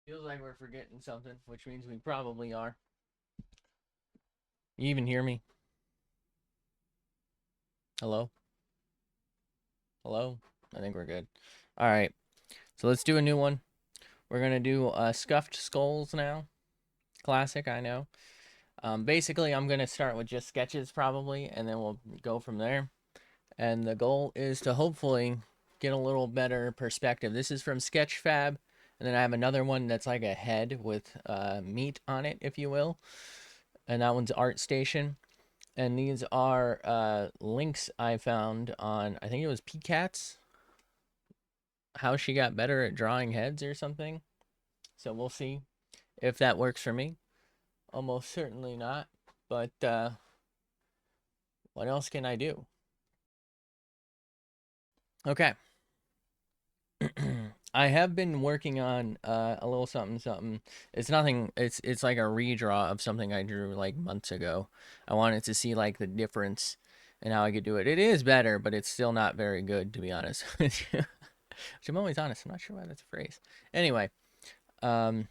Feels like we're forgetting something, which means we probably are. You even hear me? Hello? Hello? I think we're good. All right. So let's do a new one. We're going to do Scuffed Skulls now. Classic, I know. Basically, I'm going to start with just sketches probably, and then we'll go from there. And the goal is to hopefully get a little better perspective. This is from Sketchfab. And then I have another one that's like a head with meat on it, if you will. And that one's ArtStation. And these are links I found on, I think it was PCAT's, how she got better at drawing heads or something. So we'll see if that works for me. Almost certainly not. But what else can I do? Okay. I have been working on a little something something. It's nothing. It's like a redraw of something I drew like months ago. I wanted to see like the difference and how I could do it. It is better, but it's still not very good, to be honest with you. Which I'm always honest. I'm not sure why that's a phrase. Anyway, um,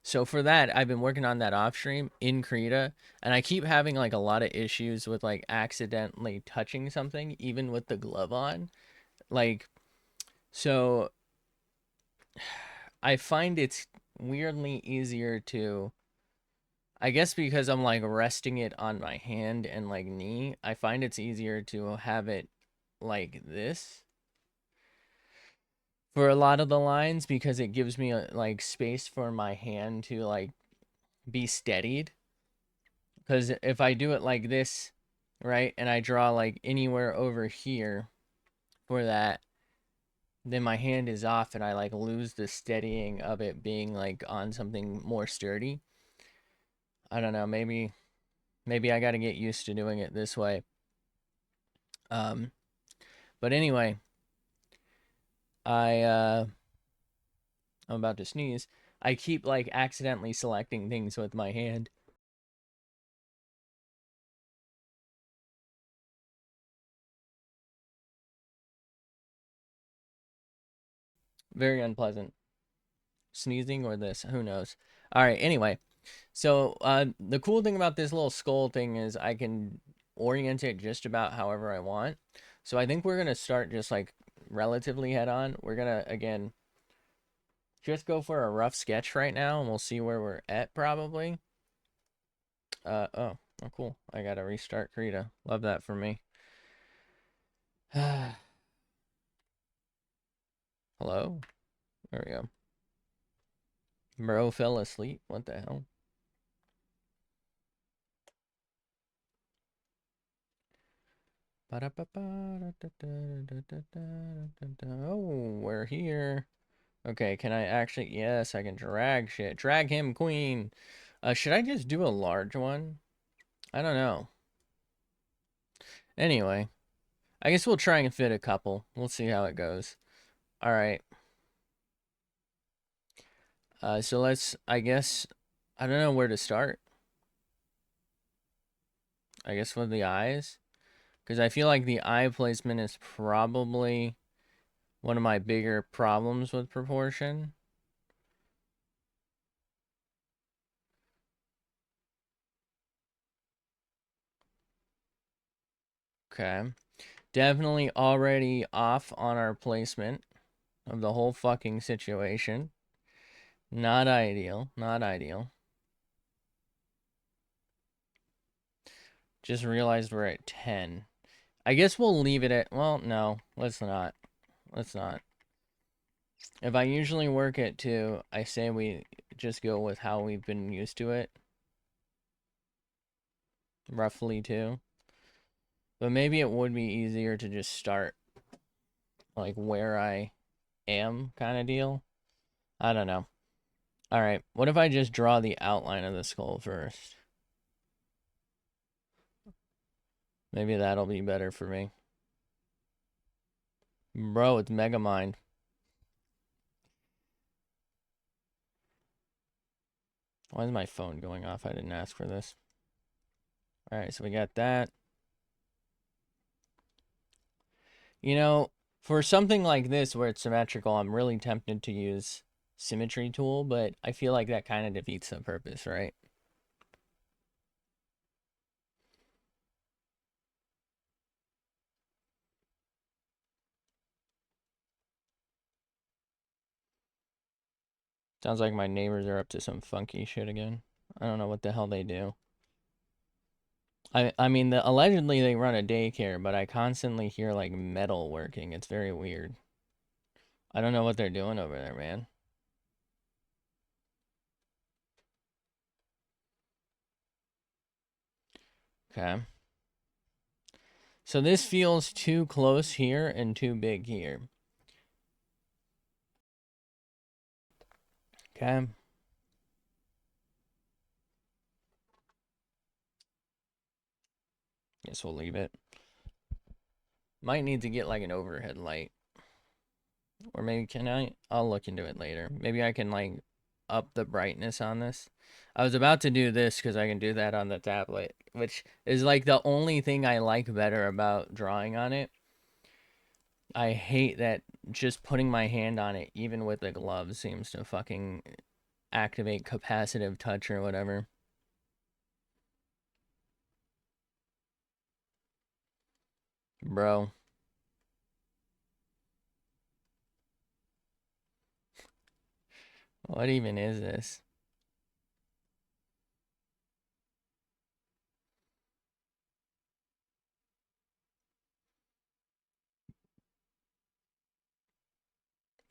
so for that, I've been working on that off stream in Krita, and I keep having like a lot of issues with like accidentally touching something, even with the glove on. Like, so I find it's weirdly easier to, I guess because I'm like resting it on my hand and like knee, I find it's easier to have it like this for a lot of the lines because it gives me like space for my hand to like be steadied. Because if I do it like this, right, and I draw like anywhere over here for that, then my hand is off and I like lose the steadying of it being like on something more sturdy. I don't know, maybe I got to get used to doing it this way. Um but anyway, I'm about to sneeze. I keep like accidentally selecting things with my hand. Very unpleasant. Sneezing or this, who knows. All right, anyway. So the cool thing about this little skull thing is I can orient it just about however I want. So I think we're going to start just like relatively head on. We're going to, again, just go for a rough sketch right now and we'll see where we're at probably. Oh, cool. I got to restart Krita. Love that for me. Hello? There we go. Bro fell asleep. What the hell? Oh, we're here. Okay, can I actually? Yes, I can drag shit. Drag him, queen. Should I just do a large one? I don't know. Anyway, I guess we'll try and fit a couple. We'll see how it goes. All right. So let's, I guess, I don't know where to start. I guess with the eyes. Because I feel like the eye placement is probably one of my bigger problems with proportion. Okay. Definitely already off on our placement of the whole fucking situation. Not ideal. Not ideal. Just realized we're at 10. I guess we'll leave it at, well, no, let's not. Let's not. If I usually work at 2, I say we just go with how we've been used to it. Roughly 2. But maybe it would be easier to just start like where I am kind of deal. I don't know. All right, what if I just draw the outline of the skull first? Maybe that'll be better for me. Bro, it's Megamind. Why is my phone going off? I didn't ask for this. All right, so we got that. You know, for something like this where it's symmetrical, I'm really tempted to use symmetry tool, but I feel like that kind of defeats the purpose, right? Sounds like my neighbors are up to some funky shit again. I don't know what the hell they do. I mean, allegedly they run a daycare, but I constantly hear like metal working. It's very weird. I don't know what they're doing over there, man. Okay. So this feels too close here and too big here. Okay. Guess we'll leave it. Might need to get like an overhead light. Or maybe can I? I'll look into it later. Maybe I can like up the brightness on this. I was about to do this because I can do that on the tablet, which is like the only thing I like better about drawing on it. I hate that just putting my hand on it, even with the gloves, seems to fucking activate capacitive touch or whatever. Bro. What even is this?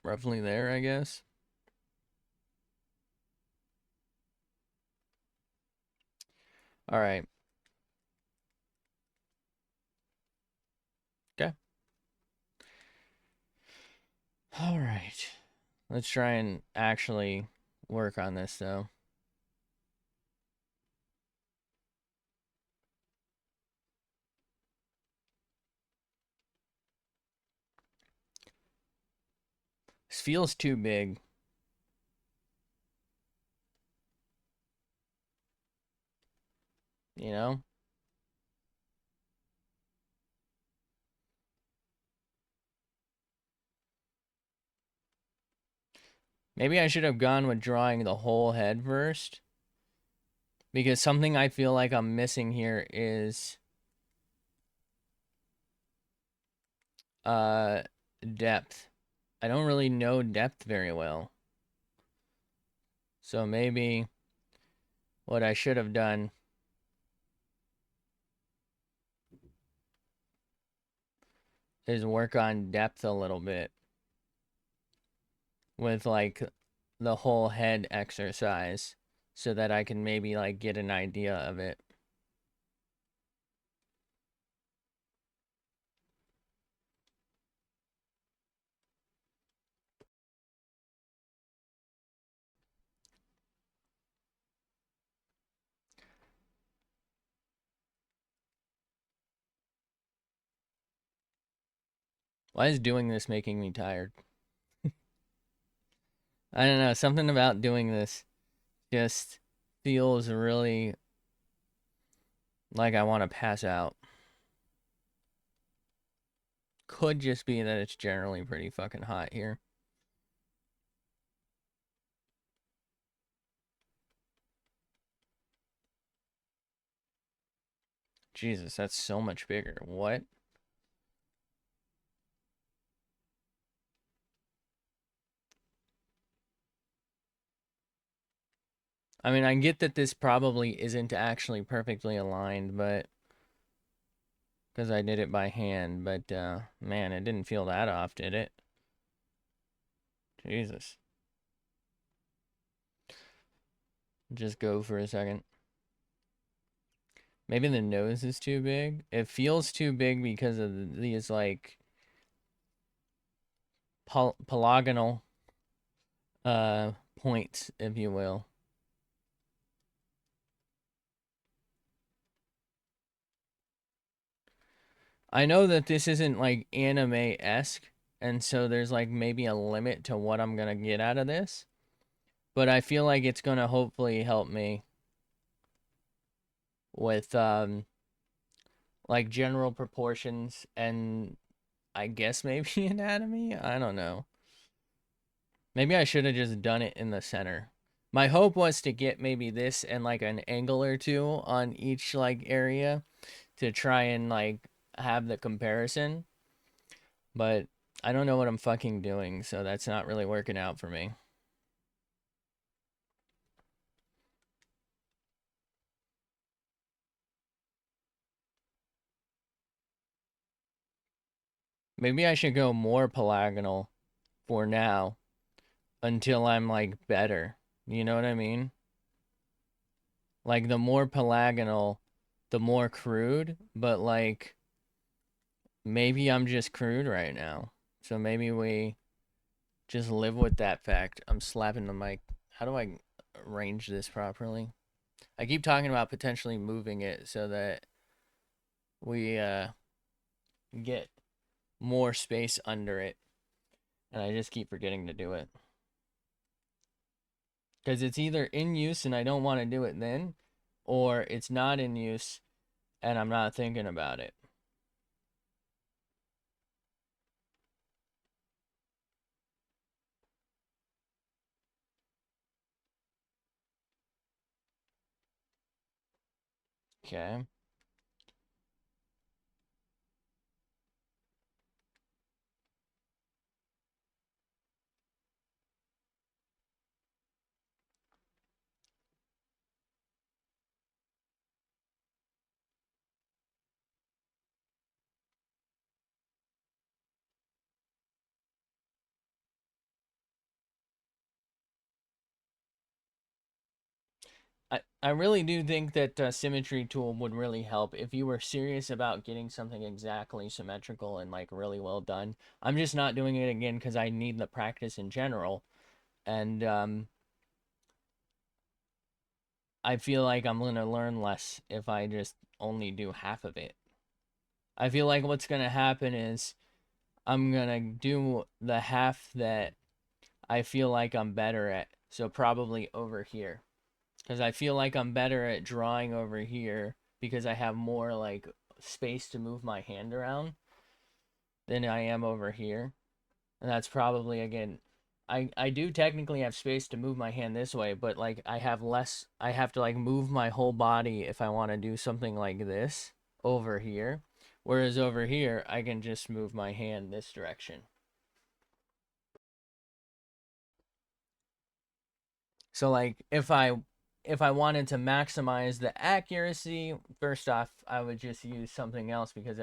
Roughly there, I guess. All right. Okay. All right. Let's try and actually work on this, though. This feels too big. You know? Maybe I should have gone with drawing the whole head first. Because something I feel like I'm missing here is uh depth. I don't really know depth very well. So maybe what I should have done is work on depth a little bit with like the whole head exercise so that I can maybe like get an idea of it. Why is doing this making me tired? I don't know, something about doing this just feels really like I want to pass out. Could just be that it's generally pretty fucking hot here. Jesus, that's so much bigger. What? I mean, I get that this probably isn't actually perfectly aligned, but because I did it by hand, but man, it didn't feel that off, did it? Jesus. Just go for a second. Maybe the nose is too big. It feels too big because of these like polygonal points, if you will. I know that this isn't like anime-esque, and so there's like maybe a limit to what I'm gonna get out of this, but I feel like it's gonna hopefully help me with like general proportions and I guess maybe anatomy. I don't know. Maybe I should have just done it in the center. My hope was to get maybe this and like an angle or two on each like area to try and like have the comparison, but I don't know what I'm fucking doing, so that's not really working out for me. Maybe I should go more polygonal for now until I'm like better. You know what I mean? Like the more polygonal, the more crude, but like maybe I'm just crude right now. So maybe we just live with that fact. I'm slapping the mic. How do I arrange this properly? I keep talking about potentially moving it so that we get more space under it, and I just keep forgetting to do it. Because it's either in use and I don't want to do it then, or it's not in use and I'm not thinking about it. Okay. I really do think that symmetry tool would really help if you were serious about getting something exactly symmetrical and like really well done. I'm just not doing it again because I need the practice in general, and I feel like I'm gonna learn less if I just only do half of it. I feel like what's gonna happen is I'm gonna do the half that I feel like I'm better at. So probably over here. Because I feel like I'm better at drawing over here because I have more like space to move my hand around than I am over here. And that's probably again I do technically have space to move my hand this way, but like I have less I have to like move my whole body if I want to do something like this over here. Whereas over here I can just move my hand this direction. So like if I wanted to maximize the accuracy, first off, I would just use something else because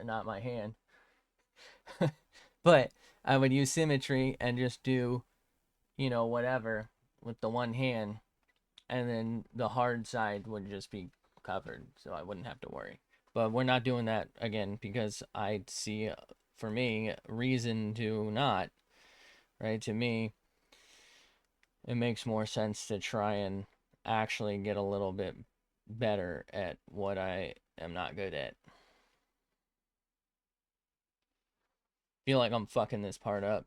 not my hand. But I would use symmetry and just do, whatever with the one hand, and then the hard side would just be covered, so I wouldn't have to worry. But we're not doing that again because I see, for me, reason to not, right? To me, it makes more sense to try and actually get a little bit better at what I am not good at. Feel like I'm fucking this part up.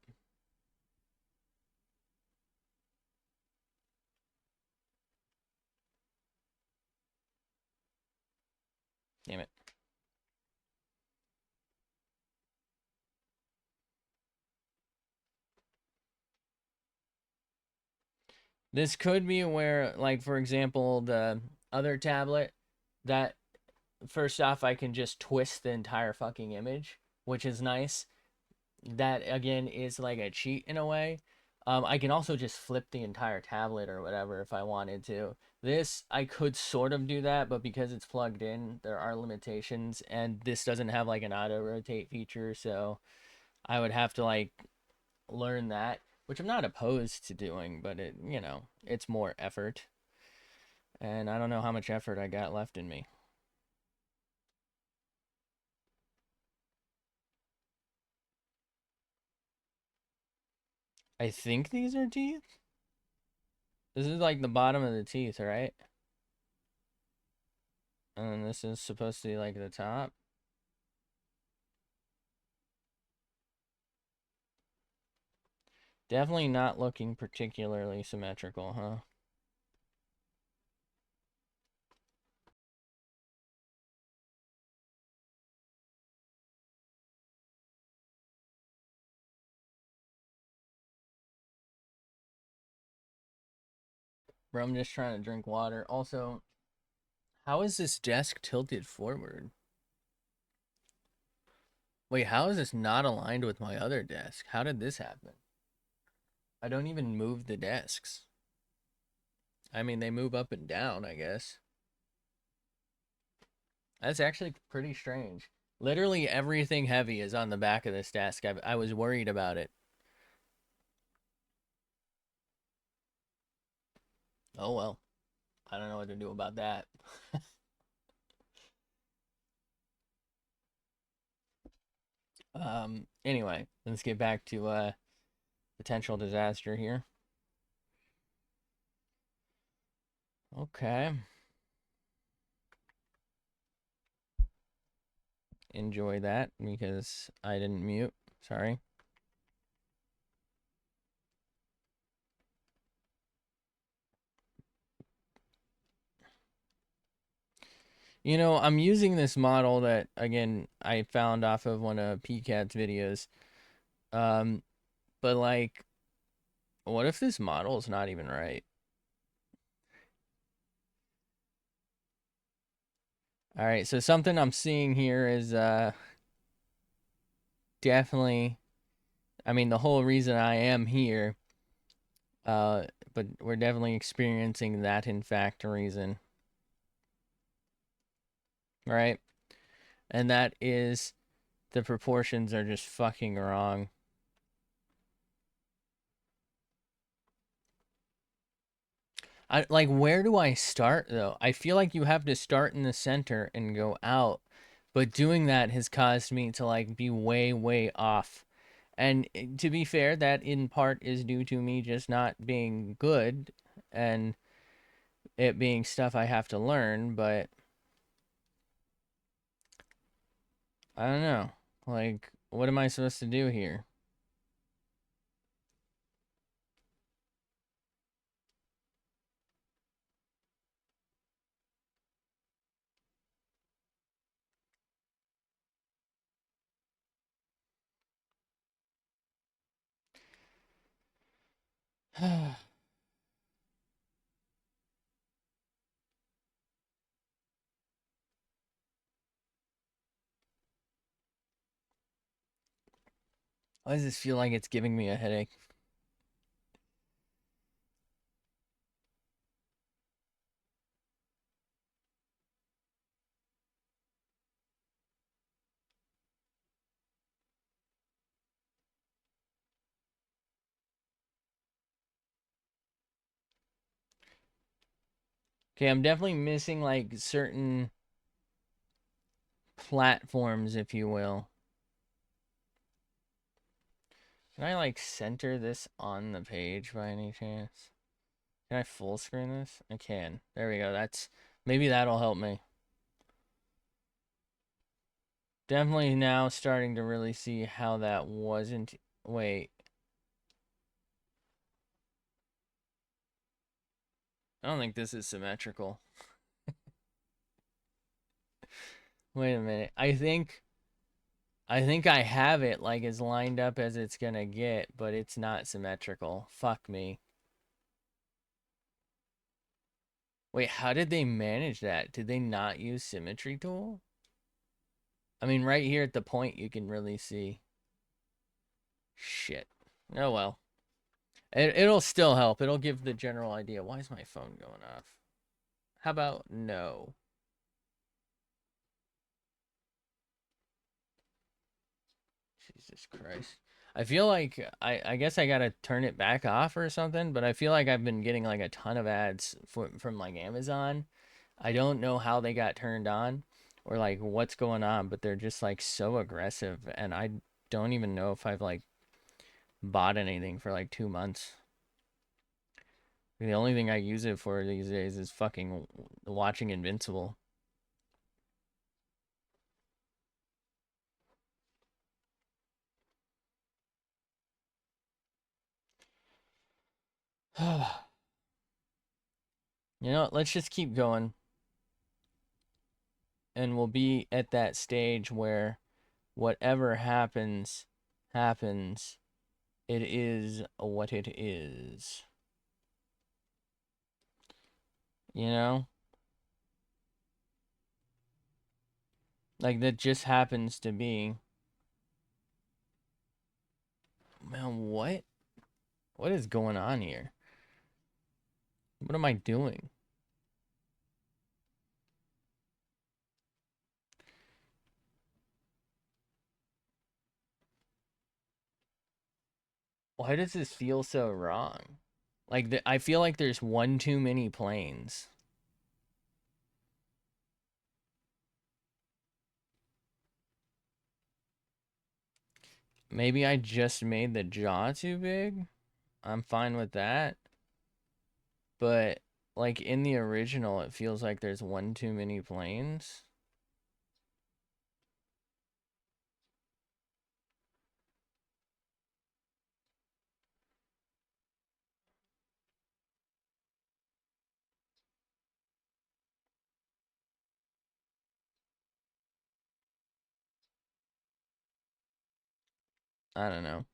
Damn it. This could be where, like, for example, the other tablet, that first off, I can just twist the entire fucking image, which is nice. That again is like a cheat in a way. I can also just flip the entire tablet or whatever if I wanted to. This, I could sort of do that, but because it's plugged in, there are limitations, and this doesn't have like an auto rotate feature, so I would have to like learn that, which I'm not opposed to doing, but it's more effort, and I don't know how much effort I got left in me. I think these are teeth. This is like the bottom of the teeth, right? And this is supposed to be like the top. Definitely not looking particularly symmetrical, huh? Bro, I'm just trying to drink water. Also, how is this desk tilted forward? Wait, how is this not aligned with my other desk? How did this happen? I don't even move the desks. I mean, they move up and down, I guess. That's actually pretty strange. Literally everything heavy is on the back of this desk. I was worried about it. Oh well. I don't know what to do about that. Anyway, let's get back to potential disaster here. Okay. Enjoy that because I didn't mute. Sorry. You know, I'm using this model that again I found off of one of PCAT's videos. Um, but like, what if this model is not even right? All right, so something I'm seeing here is definitely, I mean, the whole reason I am here, uh, but we're definitely experiencing that in fact reason, right? And that is the proportions are just fucking wrong. I like where do I start though? I feel like you have to start in the center and go out, but doing that has caused me to like be way way off. And to be fair, that in part is due to me just not being good and it being stuff I have to learn, but I don't know. Like, what am I supposed to do here? Why does this feel like it's giving me a headache? Okay, I'm definitely missing like certain platforms, if you will. Can I like center this on the page by any chance? Can I full screen this? I can. There we go. That's maybe that'll help me. Definitely now starting to really see how that wasn't. Wait. I don't think this is symmetrical. Wait a minute. I think I have it like as lined up as it's gonna get, but it's not symmetrical. Fuck me. Wait, how did they manage that? Did they not use symmetry tool? I mean, right here at the point you can really see. Shit. Oh well. It'll still help. It'll give the general idea. Why is my phone going off? How about no? Jesus Christ. I feel like I guess I gotta turn it back off or something, but I feel like I've been getting like a ton of ads from like Amazon. I don't know how they got turned on or like what's going on, but they're just like so aggressive and I don't even know if I've like bought anything for like 2 months. The only thing I use it for these days is fucking watching Invincible. You know, let's just keep going and we'll be at that stage where whatever happens, happens. It is what it is. You know? Like, that just happens to be. Man, what? What is going on here? What am I doing? Why does this feel so wrong? Like, I feel like there's one too many planes. Maybe I just made the jaw too big? I'm fine with that. But, like, in the original, it feels like there's one too many planes. I don't know.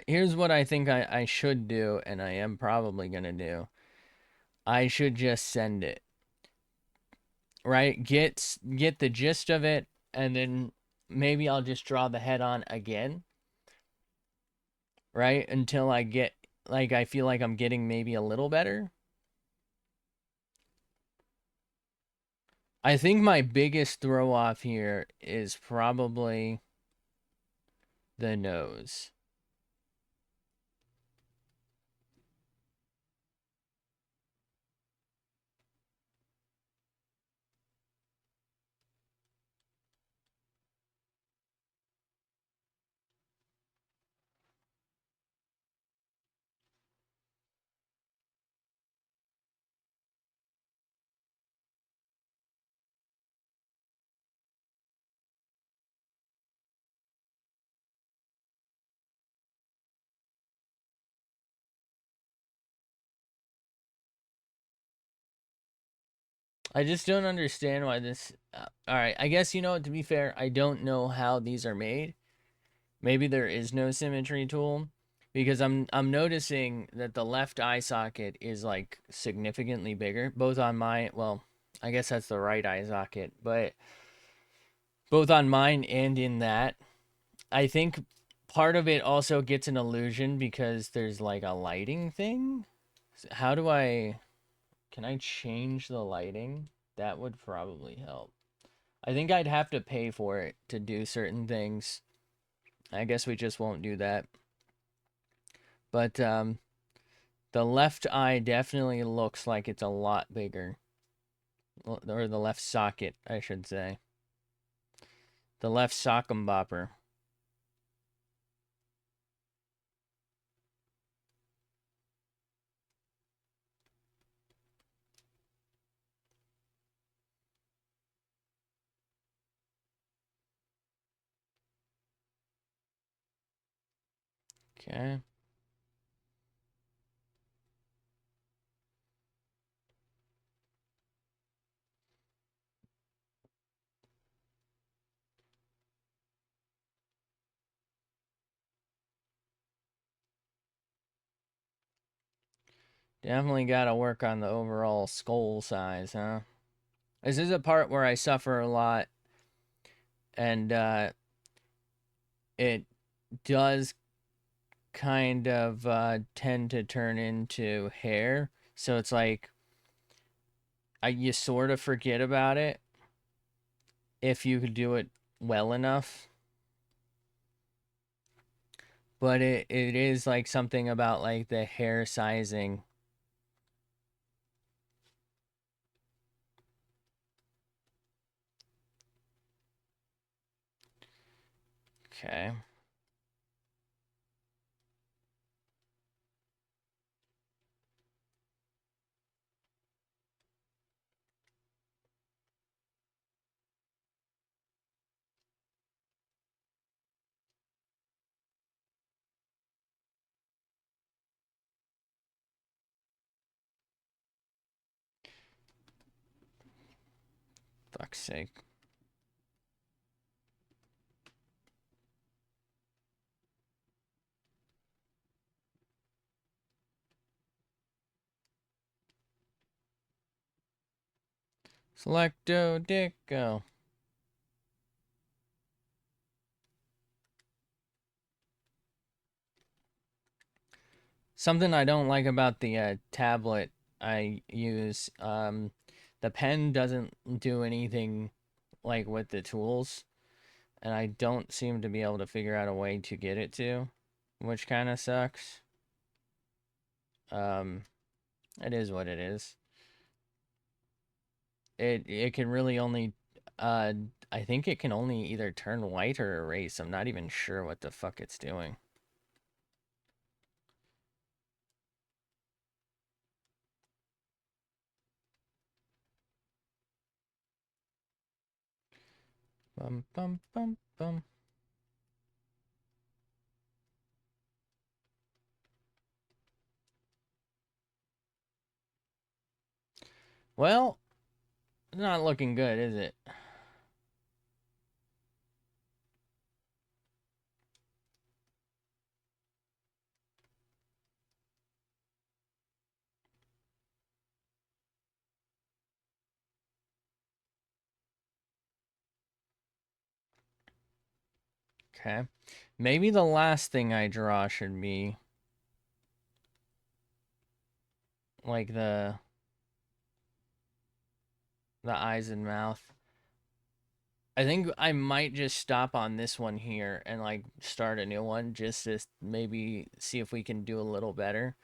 Here's what I think I should do, and I am probably going to do. I should just send it. Right? Get the gist of it, and then maybe I'll just draw the head on again. Right? Until I get, like, I feel like I'm getting maybe a little better. I think my biggest throw off here is probably the nose. I just don't understand why this. All right, I guess, you know, to be fair, I don't know how these are made. Maybe there is no symmetry tool, because I'm noticing that the left eye socket is like significantly bigger, both on my, well, I guess that's the right eye socket, but both on mine and in that. I think part of it also gets an illusion because there's like a lighting thing. How do I, can I change the lighting? That would probably help. I think I'd have to pay for it to do certain things. I guess we just won't do that. But the left eye definitely looks like it's a lot bigger. Or the left socket, I should say. The left sock'em bopper. Okay. Definitely got to work on the overall skull size, huh? This is a part where I suffer a lot, and it does kind of tend to turn into hair. So it's like you sort of forget about it if you could do it well enough. But it is like something about like the hair sizing. Okay. Fuck's sake. Selecto dick go. Something I don't like about the tablet I use, the pen doesn't do anything like with the tools, and I don't seem to be able to figure out a way to get it to, which kind of sucks. Um, it is what it is. It can really only, uh, I think it can only either turn white or erase. I'm not even sure what the fuck it's doing. Bum bum bum bum. Well, not looking good, is it? Okay. Maybe the last thing I draw should be like the eyes and mouth. I think I might just stop on this one here and like start a new one just to maybe see if we can do a little better.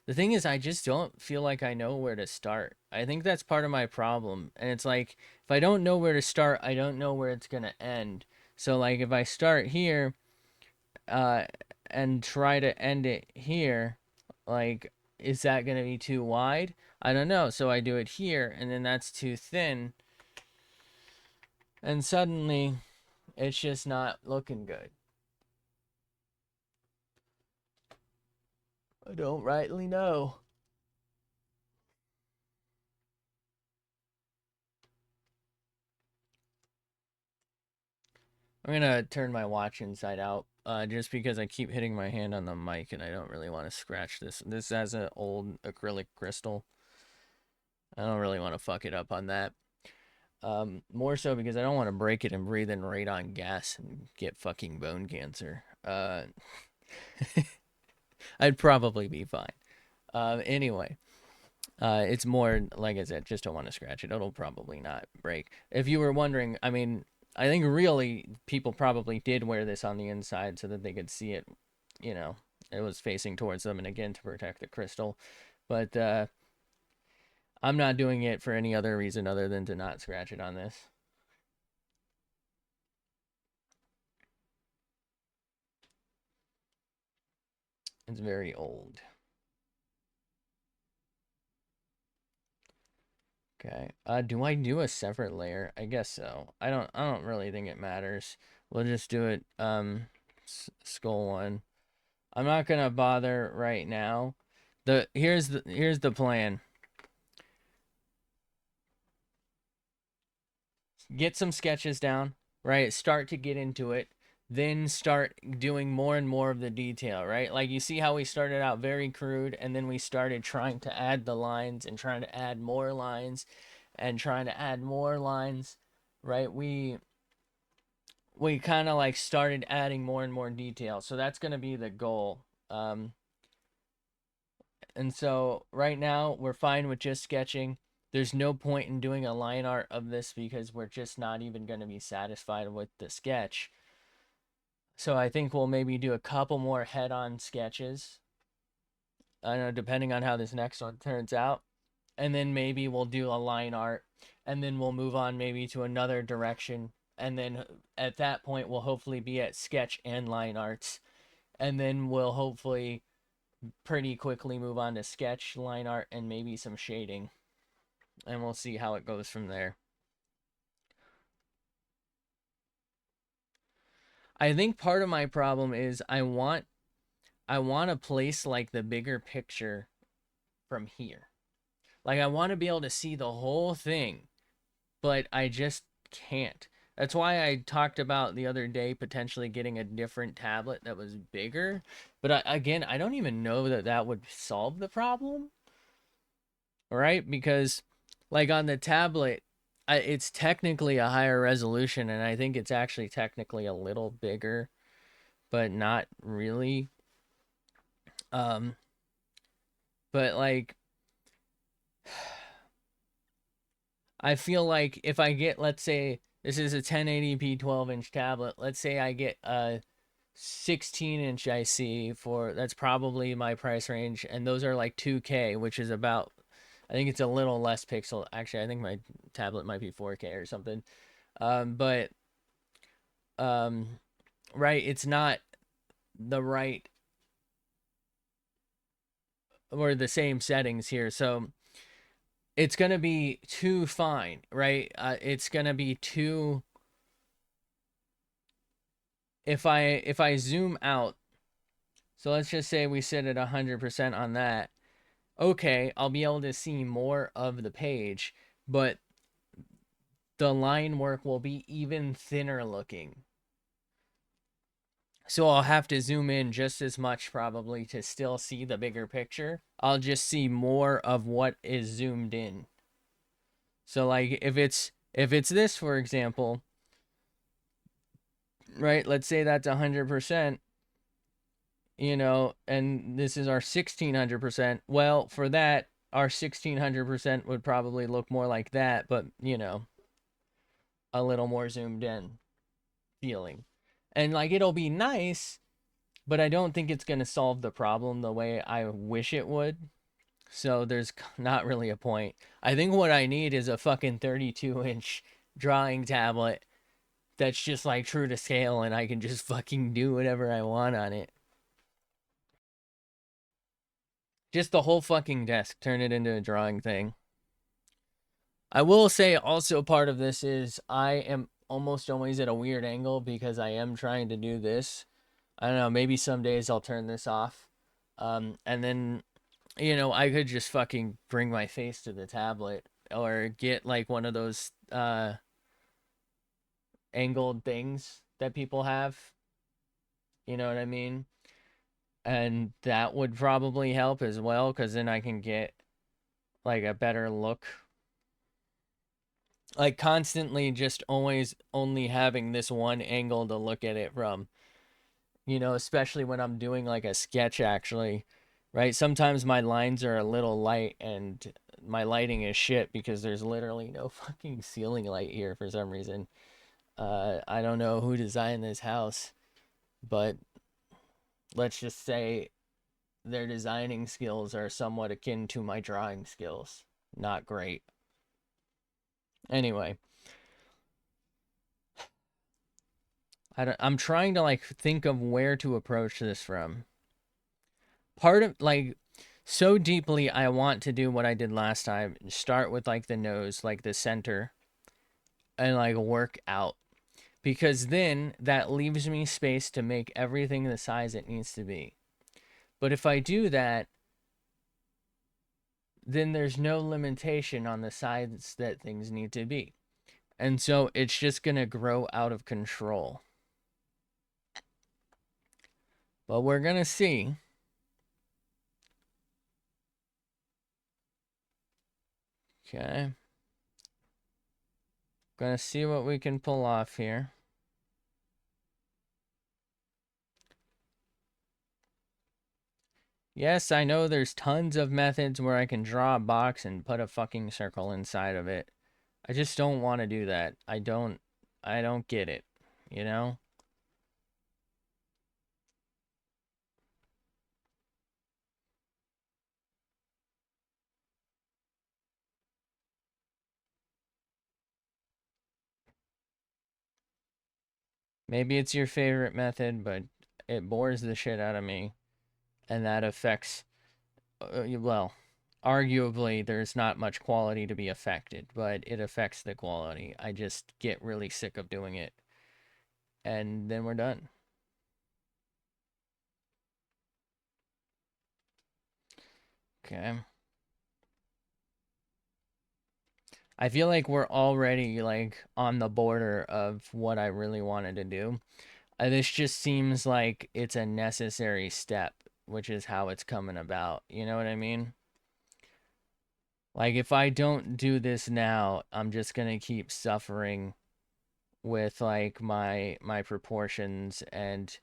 The thing is, I just don't feel like I know where to start. I think that's part of my problem. And it's like, if I don't know where to start, I don't know where it's going to end. So, like, if I start here uh, and try to end it here, like, is that going to be too wide? I don't know. So I do it here, and then that's too thin. And suddenly, it's just not looking good. I don't rightly know. I'm gonna turn my watch inside out, just because I keep hitting my hand on the mic and I don't really want to scratch this. This has an old acrylic crystal. I don't really want to fuck it up on that. More so because I don't want to break it and breathe in radon gas and get fucking bone cancer. I'd probably be fine. Anyway, it's more, like I said, just don't want to scratch it. It'll probably not break. If you were wondering, I mean, I think really people probably did wear this on the inside so that they could see it. You know, it was facing towards them, and again to protect the crystal. But I'm not doing it for any other reason other than to not scratch it on this. It's very old. Okay. Do I do a separate layer? I guess so. I don't really think it matters. We'll just do it skull one. I'm not gonna bother right now. Here's the plan. Get some sketches down, right? Start to get into it. Then start doing more and more of the detail, right? Like you see how we started out very crude and then we started trying to add the lines and trying to add more lines and trying to add more lines, right? We kind of like started adding more and more detail. So that's going to be the goal. And so right now we're fine with just sketching. There's no point in doing a line art of this because we're just not even going to be satisfied with the sketch. So I think we'll maybe do a couple more head-on sketches. I don't know, depending on how this next one turns out. And then maybe we'll do a line art. And then we'll move on maybe to another direction. And then at that point, we'll hopefully be at sketch and line arts. And then we'll hopefully pretty quickly move on to sketch, line art, and maybe some shading. And we'll see how it goes from there. I think part of my problem is I want to place like the bigger picture from here. Like I want to be able to see the whole thing, but I just can't. That's why I talked about the other day potentially getting a different tablet that was bigger. But again, I don't even know that that would solve the problem, right? Because like on the tablet, it's technically a higher resolution, and I think it's actually technically a little bigger, but not really. Um, but like, I feel like if I get, let's say, this is a 1080p 12-inch tablet. Let's say I get a 16-inch IC for that's probably my price range, and those are like 2K, which is about, I think it's a little less pixel. Actually, I think my tablet might be 4K or something. But um, right, it's not the right or the same settings here, so it's gonna be too fine, right? It's gonna be too. If I zoom out, so let's just say we sit at 100% on that. Okay, I'll be able to see more of the page, but the line work will be even thinner looking. So I'll have to zoom in just as much probably to still see the bigger picture. I'll just see more of what is zoomed in. So like if it's this, for example, right? Let's say that's 100%, and this is our 1600%. Well, for that, our 1600% would probably look more like that, but a little more zoomed in feeling. And like it'll be nice, but I don't think it's going to solve the problem the way I wish it would. So there's not really a point. I think what I need is a fucking 32-inch drawing tablet that's just like true to scale, and I can just fucking do whatever I want on it. Just the whole fucking desk, turn it into a drawing thing. I will say also part of this is I am almost always at a weird angle because I am trying to do this. I don't know, maybe some days I'll turn this off. And then, I could just fucking bring my face to the tablet or get like one of those angled things that people have. You know what I mean? And that would probably help as well because then I can get like a better look. Like constantly just always only having this one angle to look at it from, especially when I'm doing like a sketch actually, right? Sometimes my lines are a little light and my lighting is shit because there's literally no fucking ceiling light here for some reason. I don't know who designed this house, but let's just say their designing skills are somewhat akin to my drawing skills. Not great. Anyway, I'm trying to like think of where to approach this from. Part of like so deeply I want to do what I did last time. Start with like the nose, like the center, and like work out. Because then that leaves me space to make everything the size it needs to be. But if I do that, then there's no limitation on the size that things need to be. And so it's just going to grow out of control. But we're going to see. Okay. Gonna see what we can pull off here. Yes, I know there's tons of methods where I can draw a box and put a fucking circle inside of it. I just don't want to do that. I don't get it, you know? Maybe it's your favorite method, but it bores the shit out of me. And that affects, well, arguably there's not much quality to be affected, but it affects the quality. I just get really sick of doing it. And then we're done. Okay. I feel like we're already like on the border of what I really wanted to do. This just seems like it's a necessary step, which is how it's coming about. You know what I mean? Like, if I don't do this now, I'm just gonna keep suffering with, like, my proportions and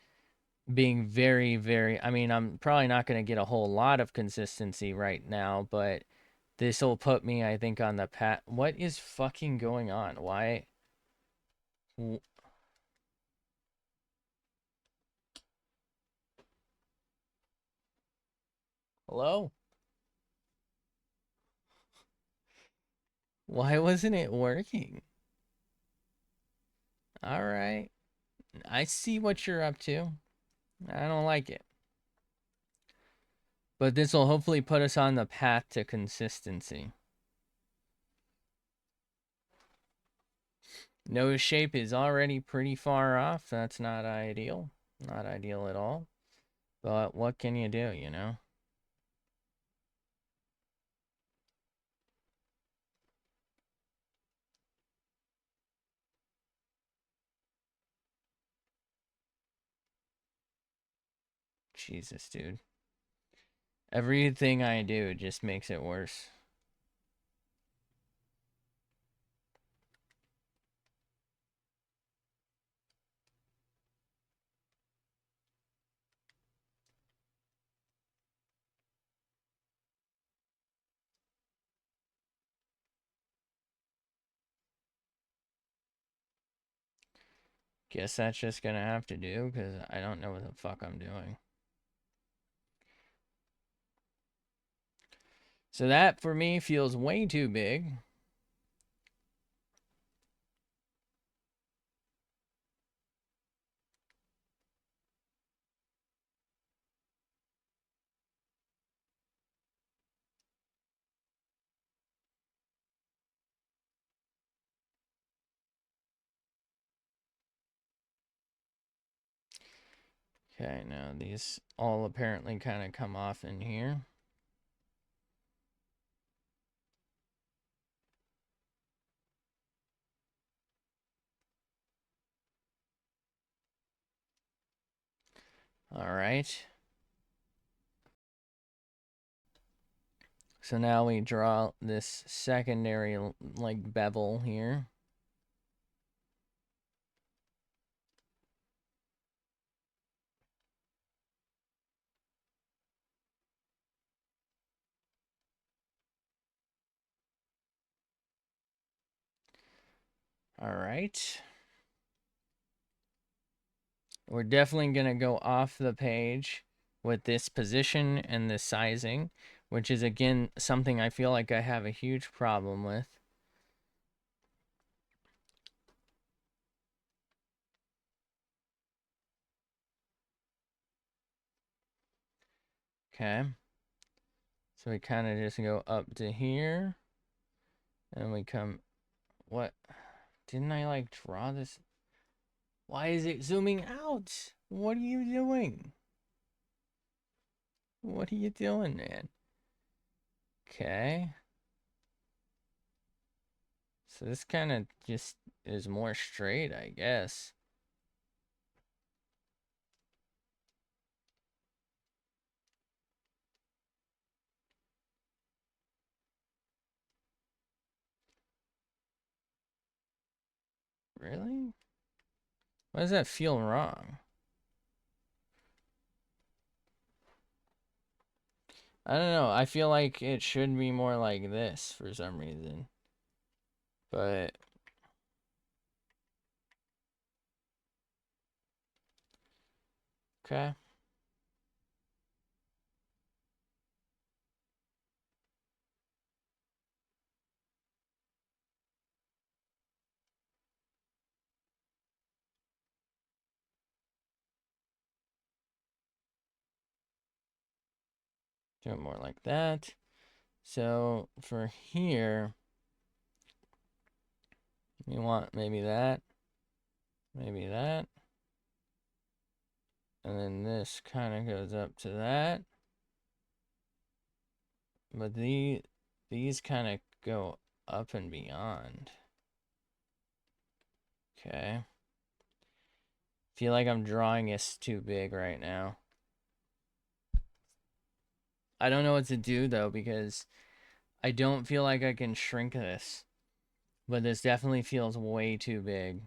being very, very... I mean, I'm probably not gonna get a whole lot of consistency right now, but this will put me, I think, on the path. What is fucking going on? Why? Hello? Why wasn't it working? All right. I see what you're up to. I don't like it. But this will hopefully put us on the path to consistency. Nose shape is already pretty far off. That's not ideal. Not ideal at all. But what can you do, you know? Jesus, dude. Everything I do just makes it worse. Guess that's just gonna have to do, because I don't know what the fuck I'm doing. So that, for me, feels way too big. Okay, now these all apparently kind of come off in here. All right. So now we draw this secondary, like, bevel here. All right. We're definitely going to go off the page with this position and the sizing, which is, again, something I feel like I have a huge problem with. Okay. So we kind of just go up to here. And we come... What? Didn't I, like, draw this? Why is it zooming out? What are you doing? What are you doing, man? Okay. So this kind of just is more straight, I guess. Really? Why does that feel wrong? I don't know. I feel like it should be more like this for some reason. But... Okay. Do it more like that. So for here, you want maybe that. Maybe that. And then this kind of goes up to that. But these kind of go up and beyond. Okay. Feel like I'm drawing this too big right now. I don't know what to do, though, because I don't feel like I can shrink this, but this definitely feels way too big.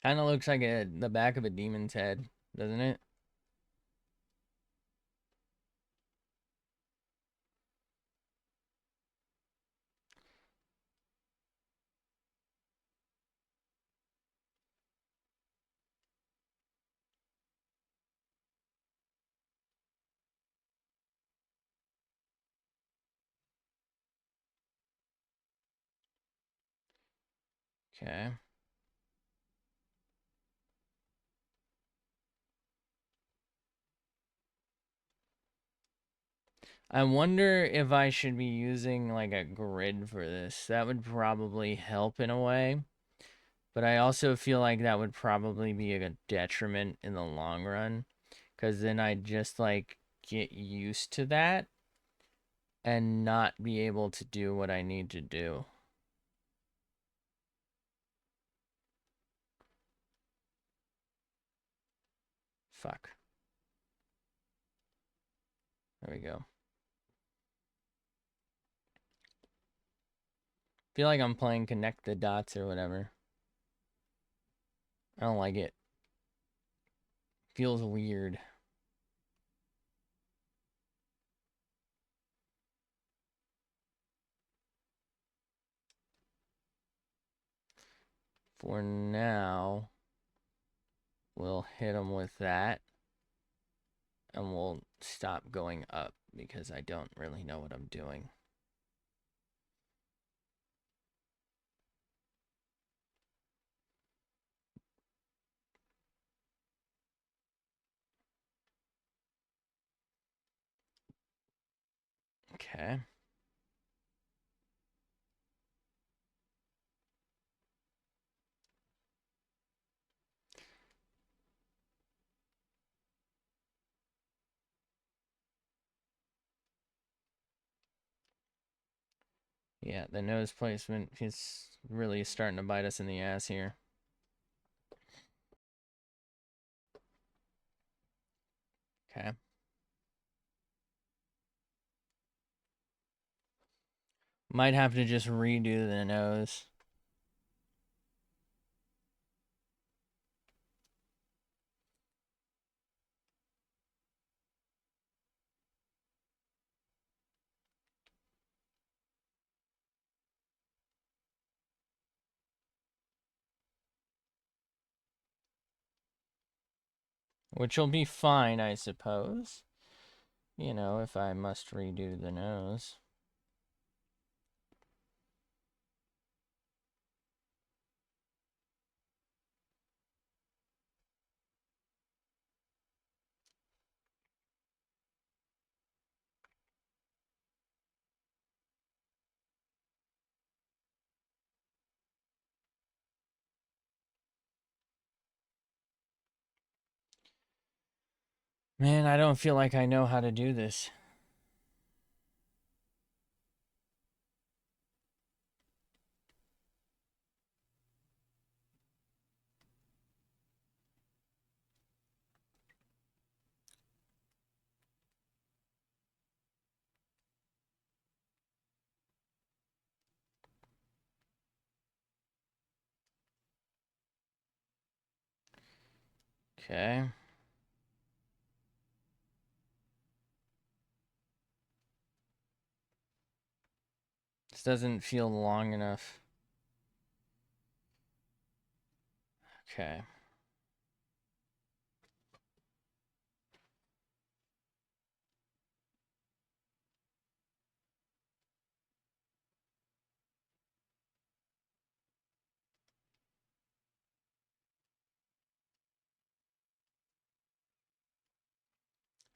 Kind of looks like the back of a demon's head, doesn't it? Okay. I wonder if I should be using like a grid for this. That would probably help in a way. But I also feel like that would probably be a detriment in the long run. Because then I'd just like get used to that and not be able to do what I need to do. Fuck. There we go. Feel like I'm playing connect the dots or whatever. I don't like it. Feels weird. For now, we'll hit them with that. And we'll stop going up because I don't really know what I'm doing. Okay. Yeah, the nose placement is really starting to bite us in the ass here. Okay. Might have to just redo the nose. Which will be fine, I suppose. You know, if I must redo the nose. Man, I don't feel like I know how to do this. Okay. This doesn't feel long enough. Okay.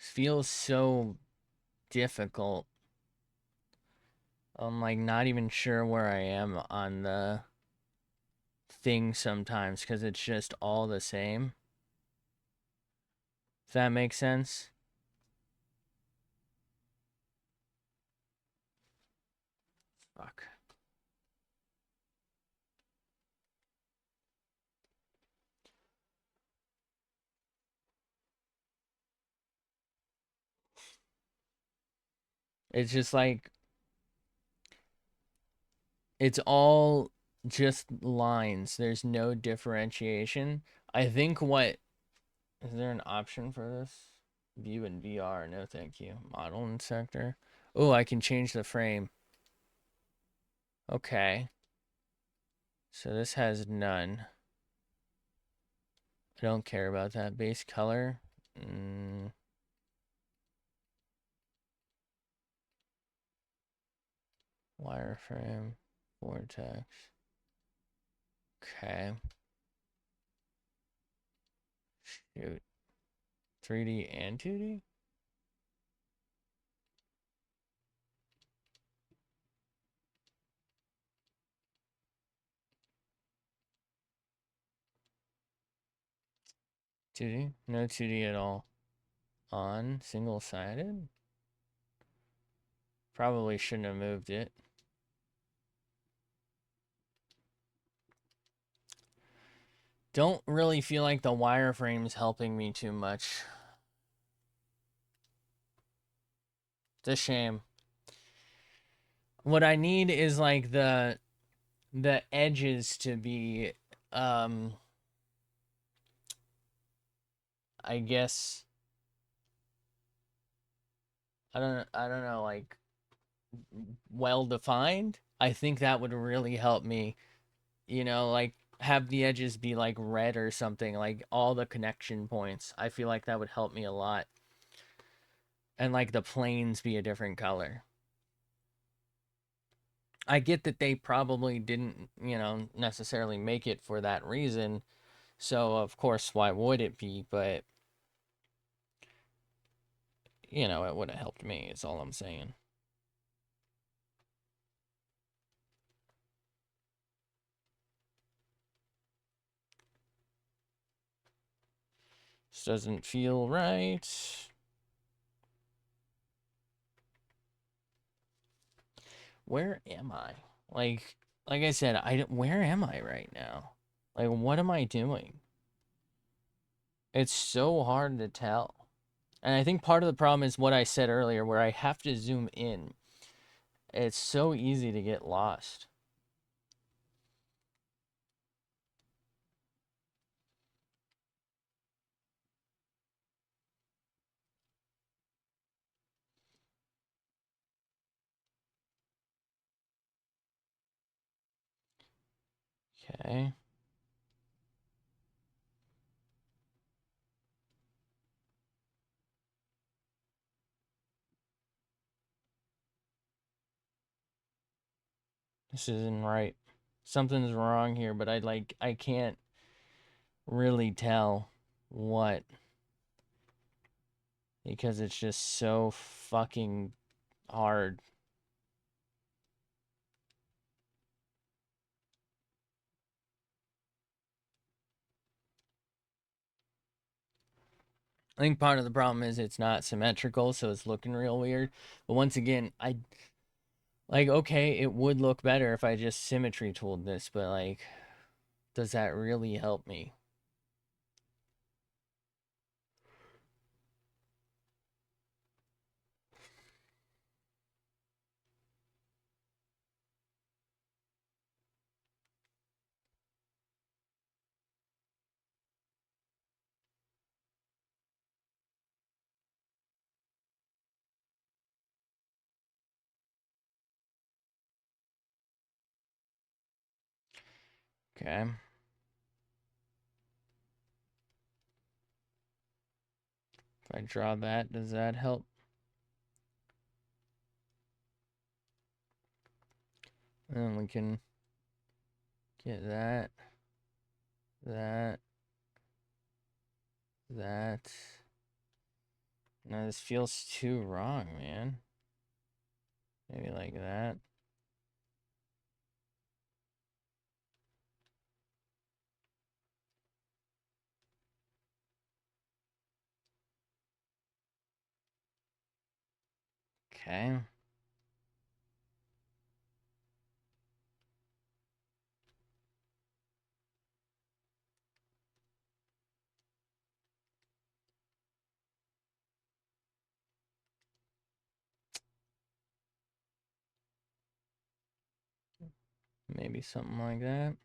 feels so difficult. I'm like not even sure where I am on the thing sometimes because it's just all the same. If that makes sense. Fuck. It's just like it's all just lines. There's no differentiation. I think what is there an option for this? View in VR. No, thank you. Model in sector. Oh, I can change the frame. Okay. So this has none. I don't care about that. Base color. Wireframe. Vortex. Okay. Shoot. 3D and 2D? Two D? No 2D at all. On single-sided? Probably shouldn't have moved it. Don't really feel like the wireframe's helping me too much. It's a shame. What I need is like the edges to be I guess I don't know, like well defined. I think that would really help me, like have the edges be like red or something, like all the connection points. I feel like that would help me a lot. And like the planes be a different color. I get that they probably didn't, necessarily make it for that reason. So, of course, why would it be? But, it would have helped me, is all I'm saying. This doesn't feel right. Where am I? Like I said, where am I right now? Like, what am I doing? It's so hard to tell. And I think part of the problem is what I said earlier, where I have to zoom in. It's so easy to get lost. Okay. This isn't right. Something's wrong here, but I can't really tell what because it's just so fucking hard. I think part of the problem is it's not symmetrical, so it's looking real weird. But once again, okay, it would look better if I just symmetry tooled this, but like, does that really help me? Okay. If I draw that, does that help? And we can get that, that, that, No, this feels too wrong, man. Maybe like that. Okay. Maybe something like that.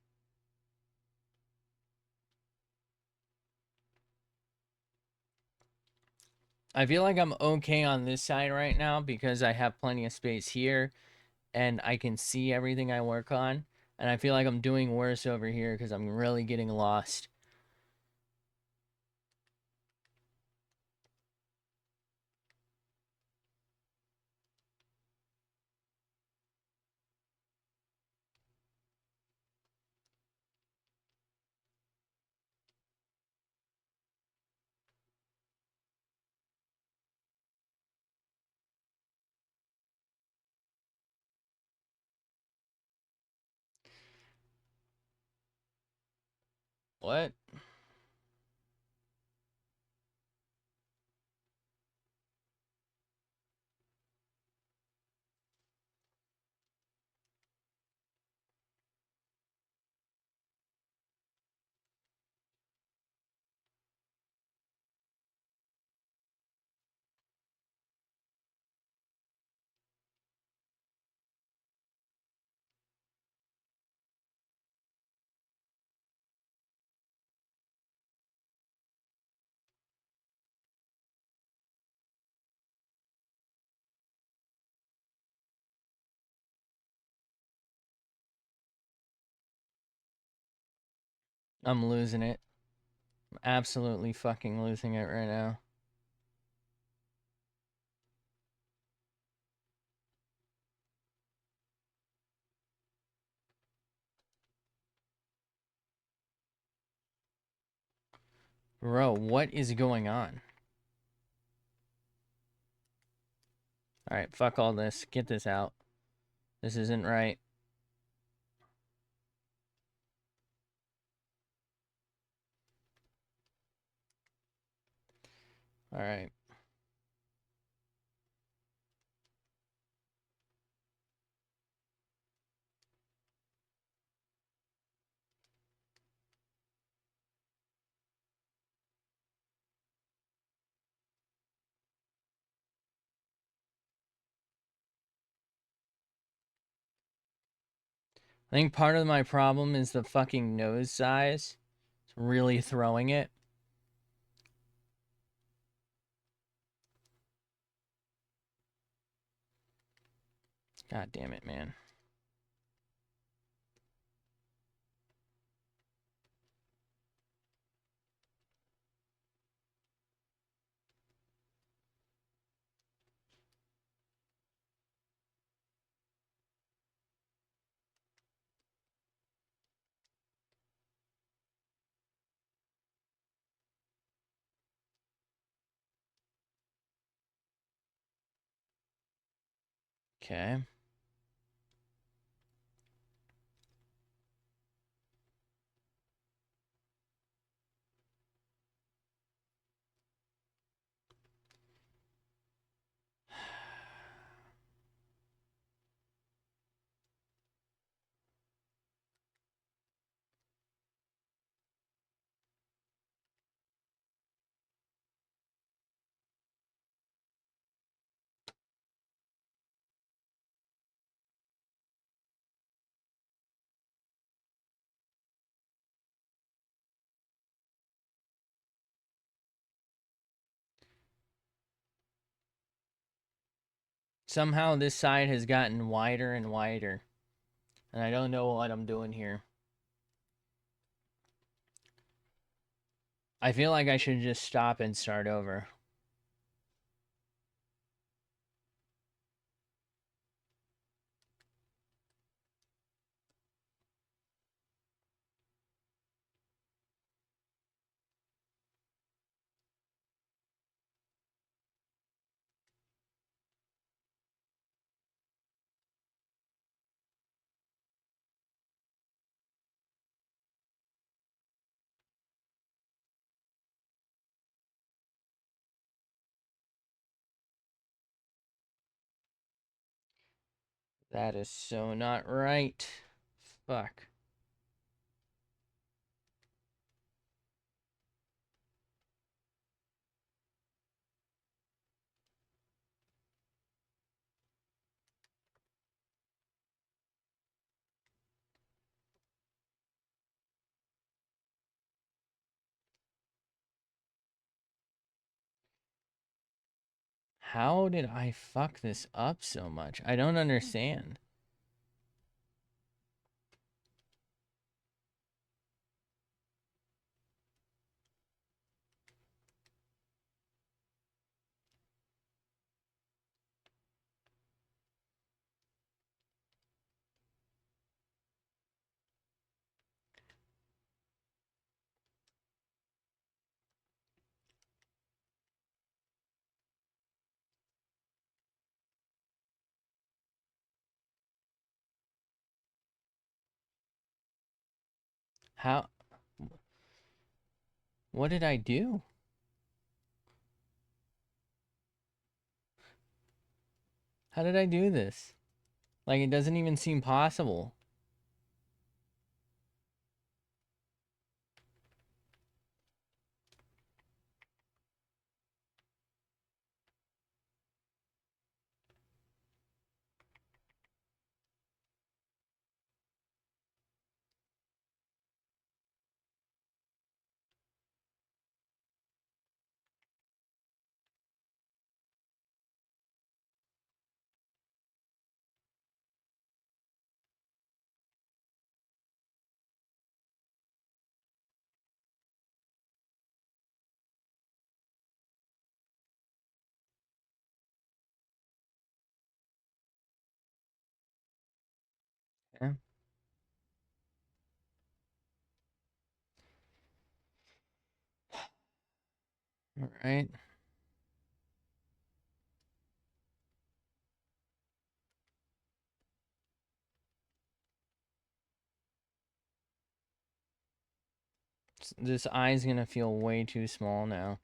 I feel like I'm okay on this side right now because I have plenty of space here and I can see everything I work on. And I feel like I'm doing worse over here because I'm really getting lost. What? I'm losing it. I'm absolutely fucking losing it right now. Bro, what is going on? Alright, fuck all this. Get this out. This isn't right. Alright. I think part of my problem is the fucking nose size. It's really throwing it. God damn it, man. Okay. Somehow this side has gotten wider and wider. And I don't know what I'm doing here. I feel like I should just stop and start over. That is so not right. Fuck. How did I fuck this up so much? I don't understand. How? What did I do? How did I do this? Like, it doesn't even seem possible. Yeah. All right. This eye's gonna feel way too small now.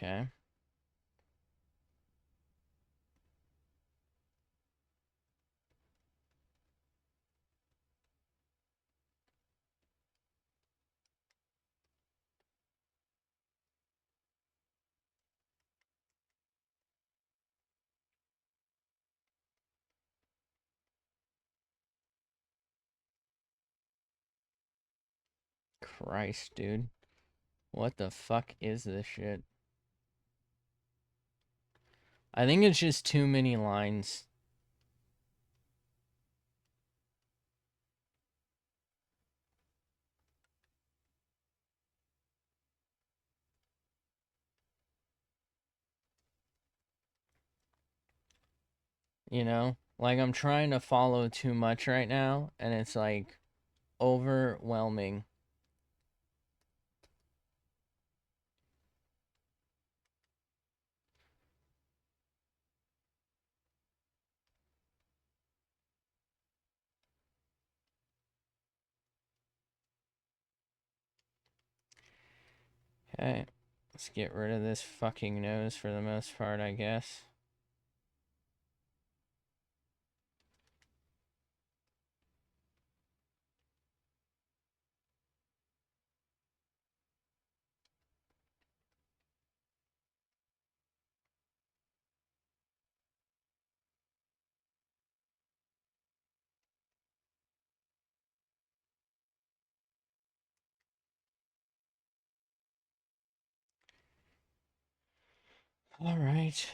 Okay. Christ, dude. What the fuck is this shit? I think it's just too many lines. You know? Like, I'm trying to follow too much right now, and it's like overwhelming. Okay. Let's get rid of this fucking nose for the most part, I guess. All right.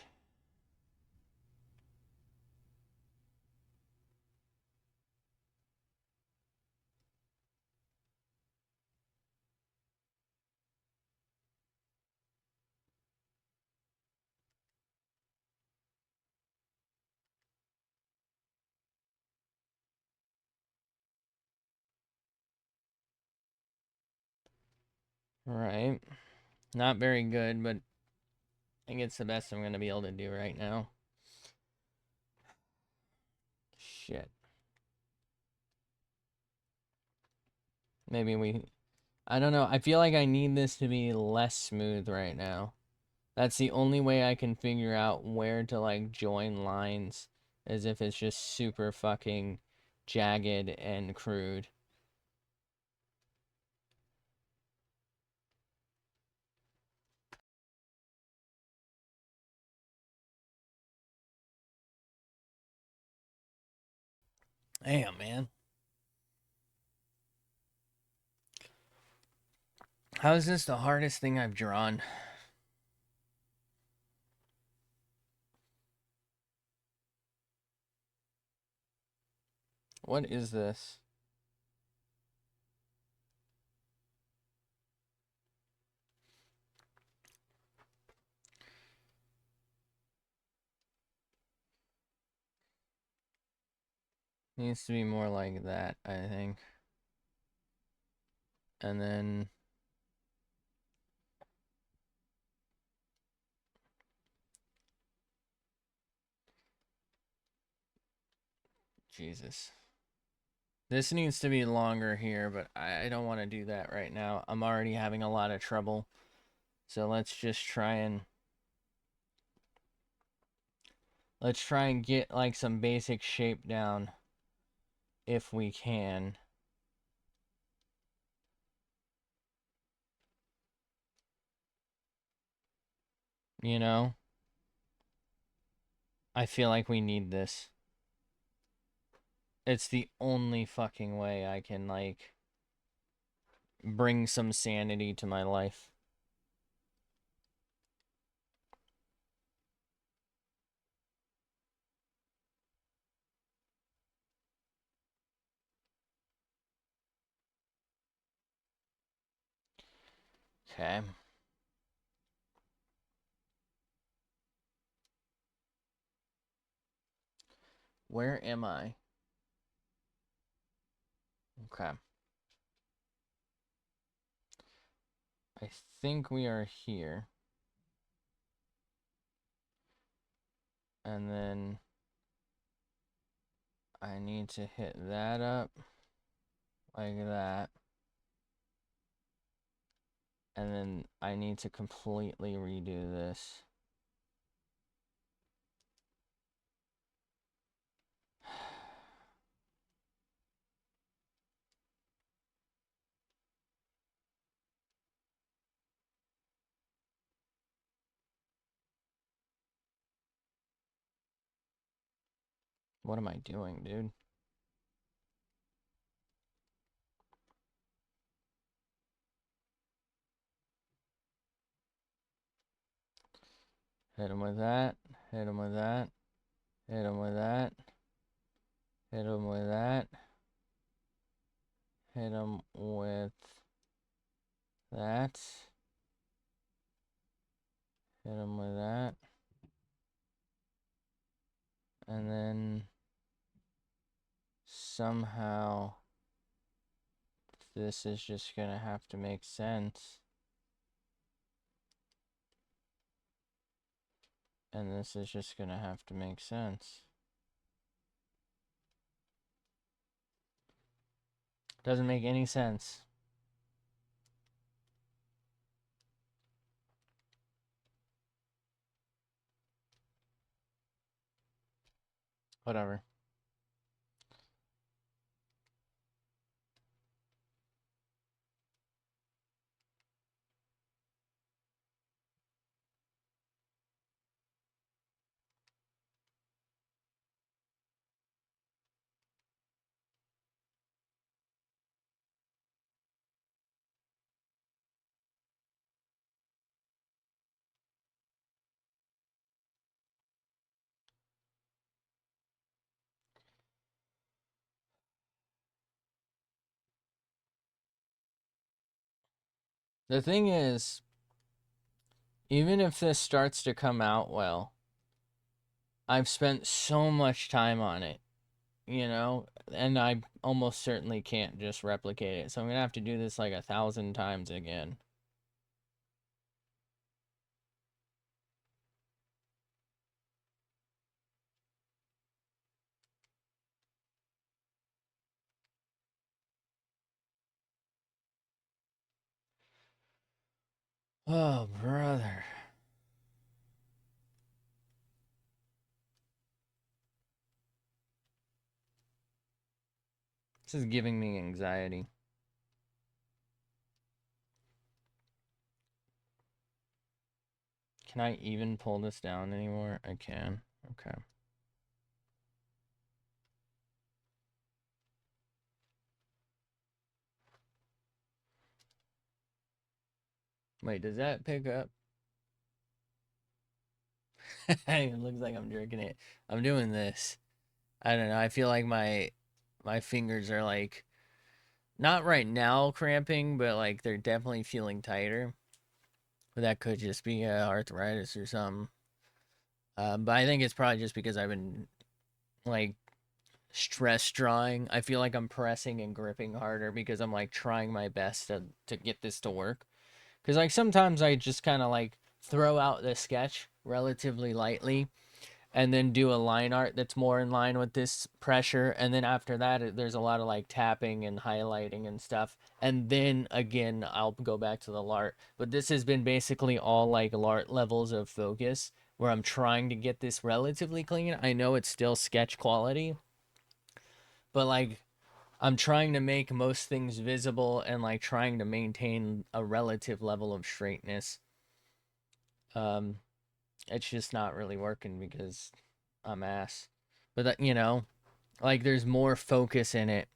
All right. Not very good, but think it's the best I'm gonna be able to do right now. Shit. Maybe I don't know. I feel like I need this to be less smooth right now. That's the only way I can figure out where to, like, join lines, as if it's just super fucking jagged and crude. Damn, man. How is this the hardest thing I've drawn? What is this? Needs to be more like that, I think. And then... Jesus. This needs to be longer here, but I don't want to do that right now. I'm already having a lot of trouble. So let's just try and... Let's try and get, like, some basic shape down, if we can. You know? I feel like we need this. It's the only fucking way I can, like, bring some sanity to my life. Okay. Where am I? Okay. I think we are here. And then I need to hit that up like that. And then I need to completely redo this. What am I doing, dude? Hit him with that. Hit him with that. Hit him with that. Hit him with that. Hit him with that. Hit him with that. And then somehow this is just gonna have to make sense. And this is just gonna have to make sense. Doesn't make any sense. Whatever. The thing is, even if this starts to come out well, I've spent so much time on it, you know, and I almost certainly can't just replicate it. So I'm gonna have to do this like 1,000 times again. Oh, brother. This is giving me anxiety. Can I even pull this down anymore? I can. Okay. Wait, does that pick up? It looks like I'm drinking it. I'm doing this. I don't know. I feel like my fingers are like not right now cramping, but like they're definitely feeling tighter. But that could just be arthritis or something. But I think it's probably just because I've been like stress drawing. I feel like I'm pressing and gripping harder because I'm like trying my best to get this to work. Because like sometimes I just kind of like throw out the sketch relatively lightly and then do a line art that's more in line with this pressure, and then after that there's a lot of like tapping and highlighting and stuff, and then again I'll go back to the lart. But this has been basically all like lart levels of focus where I'm trying to get this relatively clean. I know it's still sketch quality, but like I'm trying to make most things visible and like trying to maintain a relative level of straightness. um it's just not really working because I'm ass. But that, like there's more focus in it.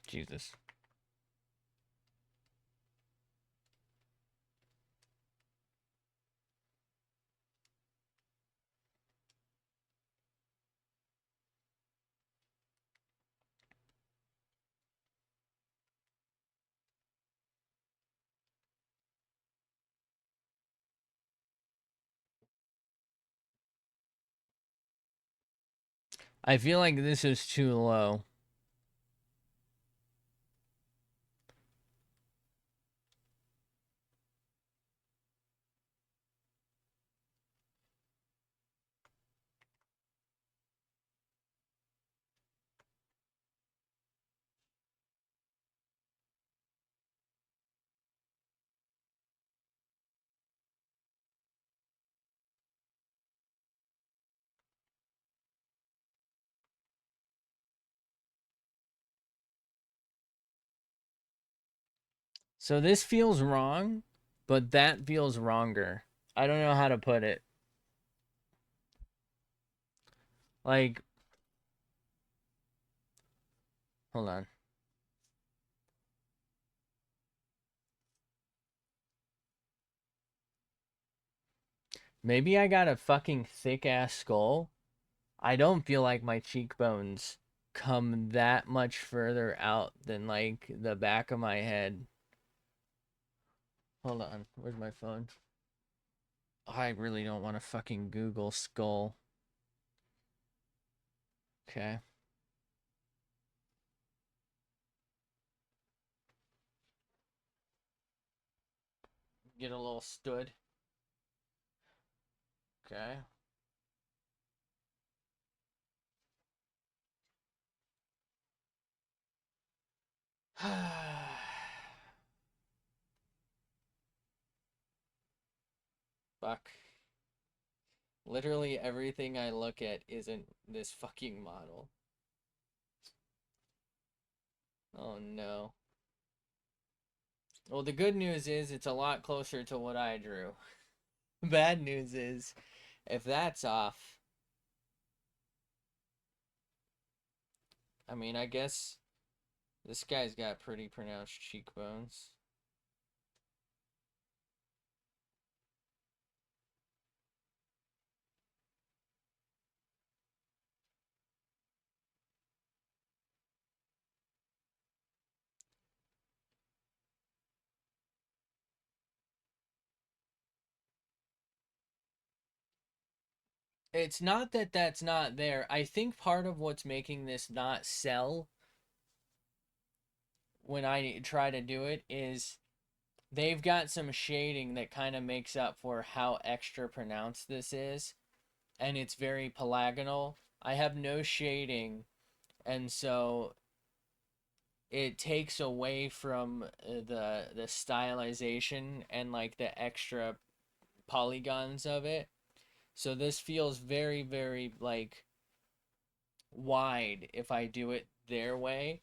Jesus. I feel like this is too low. So this feels wrong, but that feels wronger. I don't know how to put it. Like, hold on. Maybe I got a fucking thick ass skull. I don't feel like my cheekbones come that much further out than like the back of my head. Hold on. Where's my phone? I really don't want to fucking Google skull. Okay. Get a little stood. Okay. Fuck. Literally everything I look at isn't this fucking model. Oh no. Well, the good news is it's a lot closer to what I drew. Bad news is if that's off, I mean, I guess this guy's got pretty pronounced cheekbones. It's not that that's not there. I think part of what's making this not sell when I try to do it is they've got some shading that kind of makes up for how extra pronounced this is, and it's very polygonal. I have no shading And so it takes away from the stylization and like the extra polygons of it. So this feels very, very like wide if I do it their way,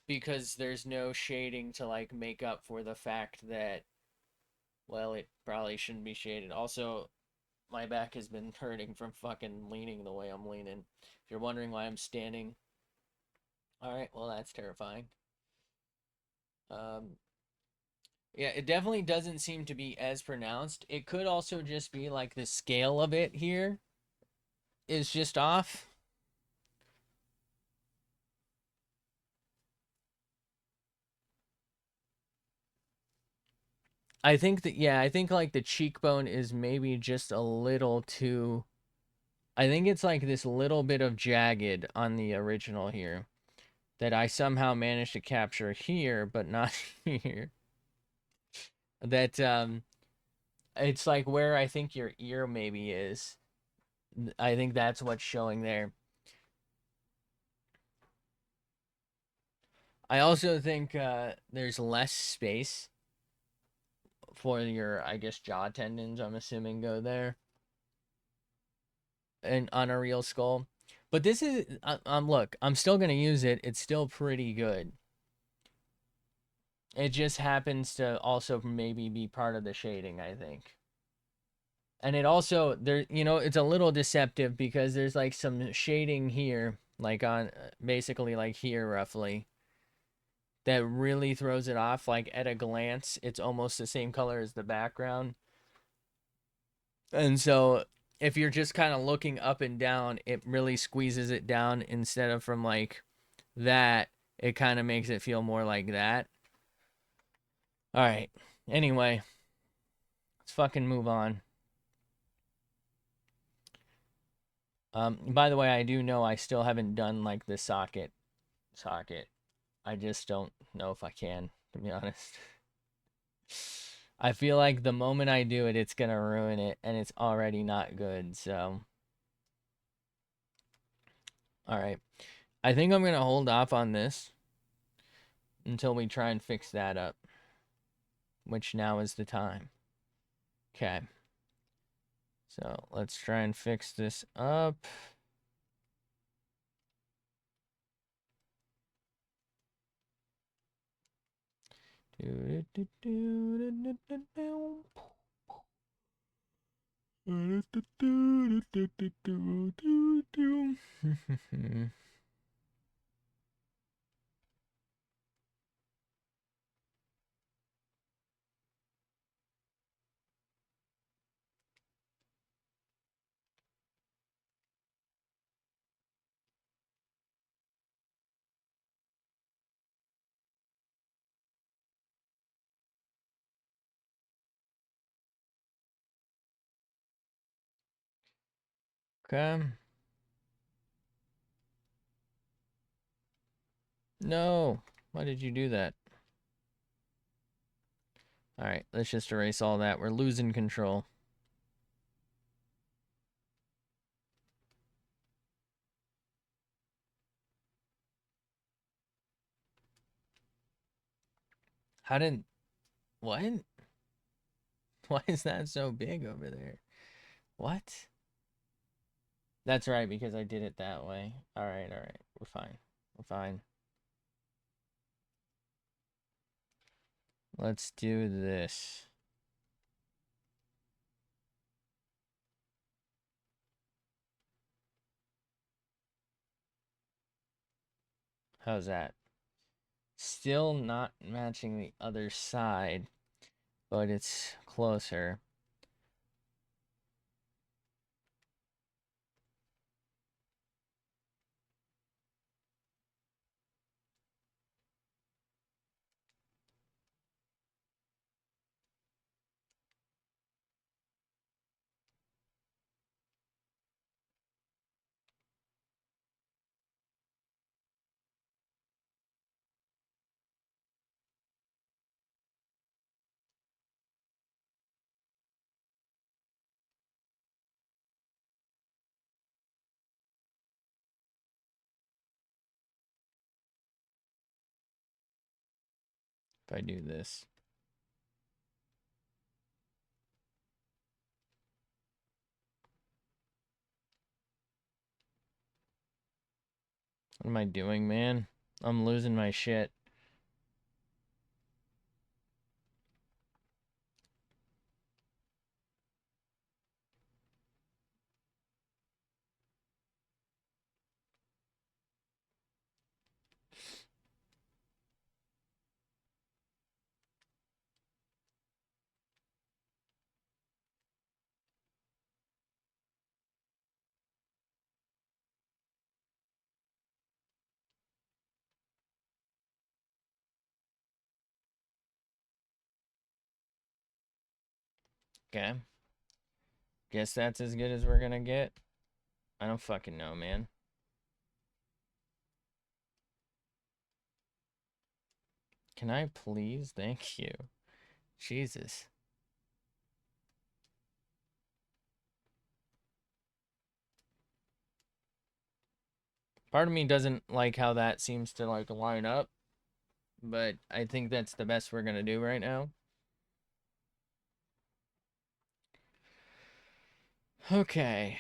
because there's no shading to like make up for the fact that, well, it probably shouldn't be shaded. Also, my back has been hurting from fucking leaning the way I'm leaning. If you're wondering why I'm standing, all right, well, that's terrifying. Um, yeah, it definitely doesn't seem to be as pronounced. It could also just be like the scale of it here is just off. I think that, yeah, I think like the cheekbone is maybe just a little too. I think it's like this little bit of jagged on the original here that I somehow managed to capture here, but not here. That it's like where I think your ear maybe is. I think that's what's showing there. I also think there's less space for your, I guess, jaw tendons, I'm assuming, go there and on a real skull. But this is, look, I'm still gonna use it. It's still pretty good. It just happens to also maybe be part of the shading, I think. And it also there, it's a little deceptive because there's like some shading here, like on basically like here roughly, that really throws it off. Like at a glance, it's almost the same color as the background. And so if you're just kind of looking up and down, it really squeezes it down instead of from like that. It kind of makes it feel more like that. All right. Anyway, let's fucking move on. By the way, I do know I still haven't done like the socket. I just don't know if I can, to be honest. I feel like the moment I do it, it's gonna ruin it, and it's already not good. So, all right. I think I'm gonna hold off on this until we try and fix that up, which now is the time. Okay. So let's try and fix this up. Okay. No. Why did you do that? All right, let's just erase all that. We're losing control. How did what? Why is that so big over there? What? That's right, because I did it that way. All right, all right. We're fine. We're fine. Let's do this. How's that? Still not matching the other side, but it's closer. if I do this. What am I doing, man? I'm losing my shit. Okay. Guess that's as good as we're gonna get. I don't fucking know, man. Can I please? Thank you. Jesus. Part of me doesn't like how that seems to like line up, but I think that's the best we're gonna do right now. Okay.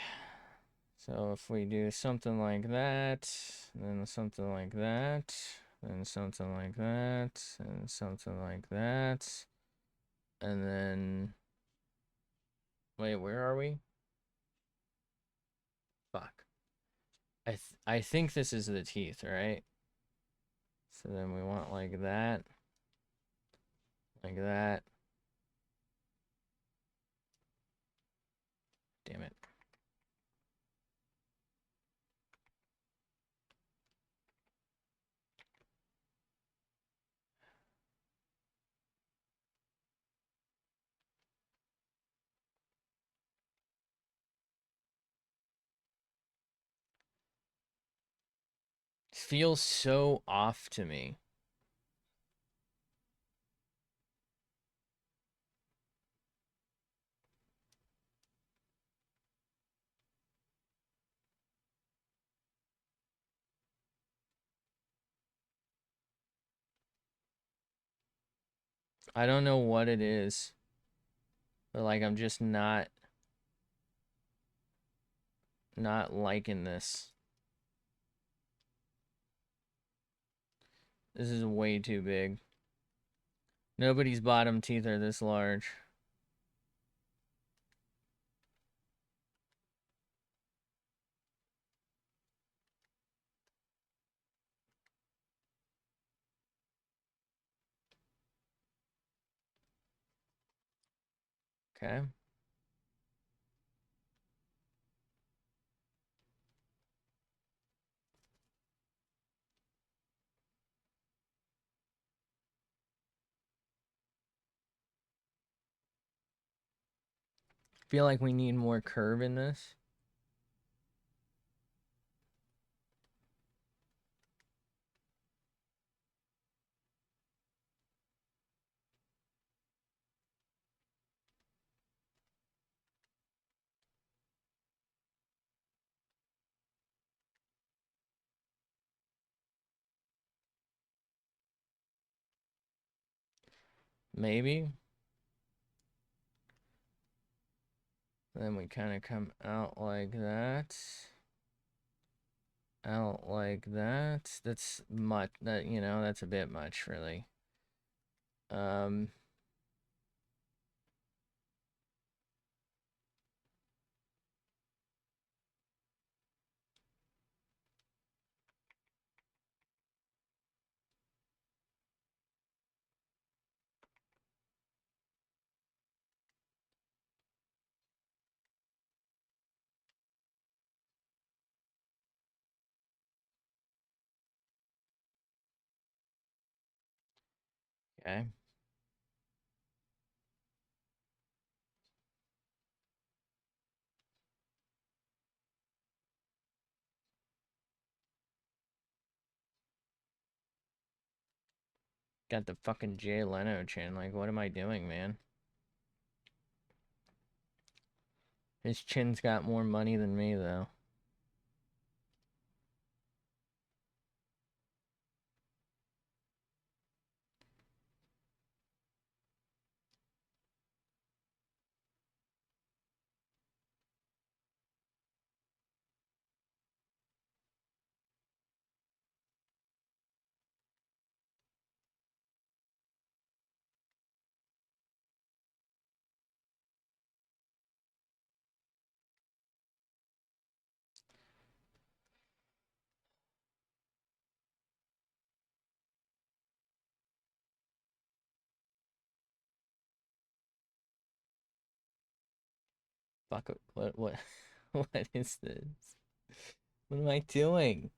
So if we do something like that, then something like that, then something like that, and something like that, and then wait, where are we? Fuck. I think this is the teeth, right? So then we want like that, like that. Damn it. It feels so off to me. I don't know what it is, but like I'm just not liking this. This is way too big. Nobody's bottom teeth are this large. Okay. Feel like we need more curve in this. Maybe. Then we kind of come out like that. Out like that. That's much. That, you know, that's a bit much, really. Um. Okay. Got the fucking Jay Leno chin. Like, what am I doing, man? His chin's got more money than me, though. fuck? What? What is this? What am I doing?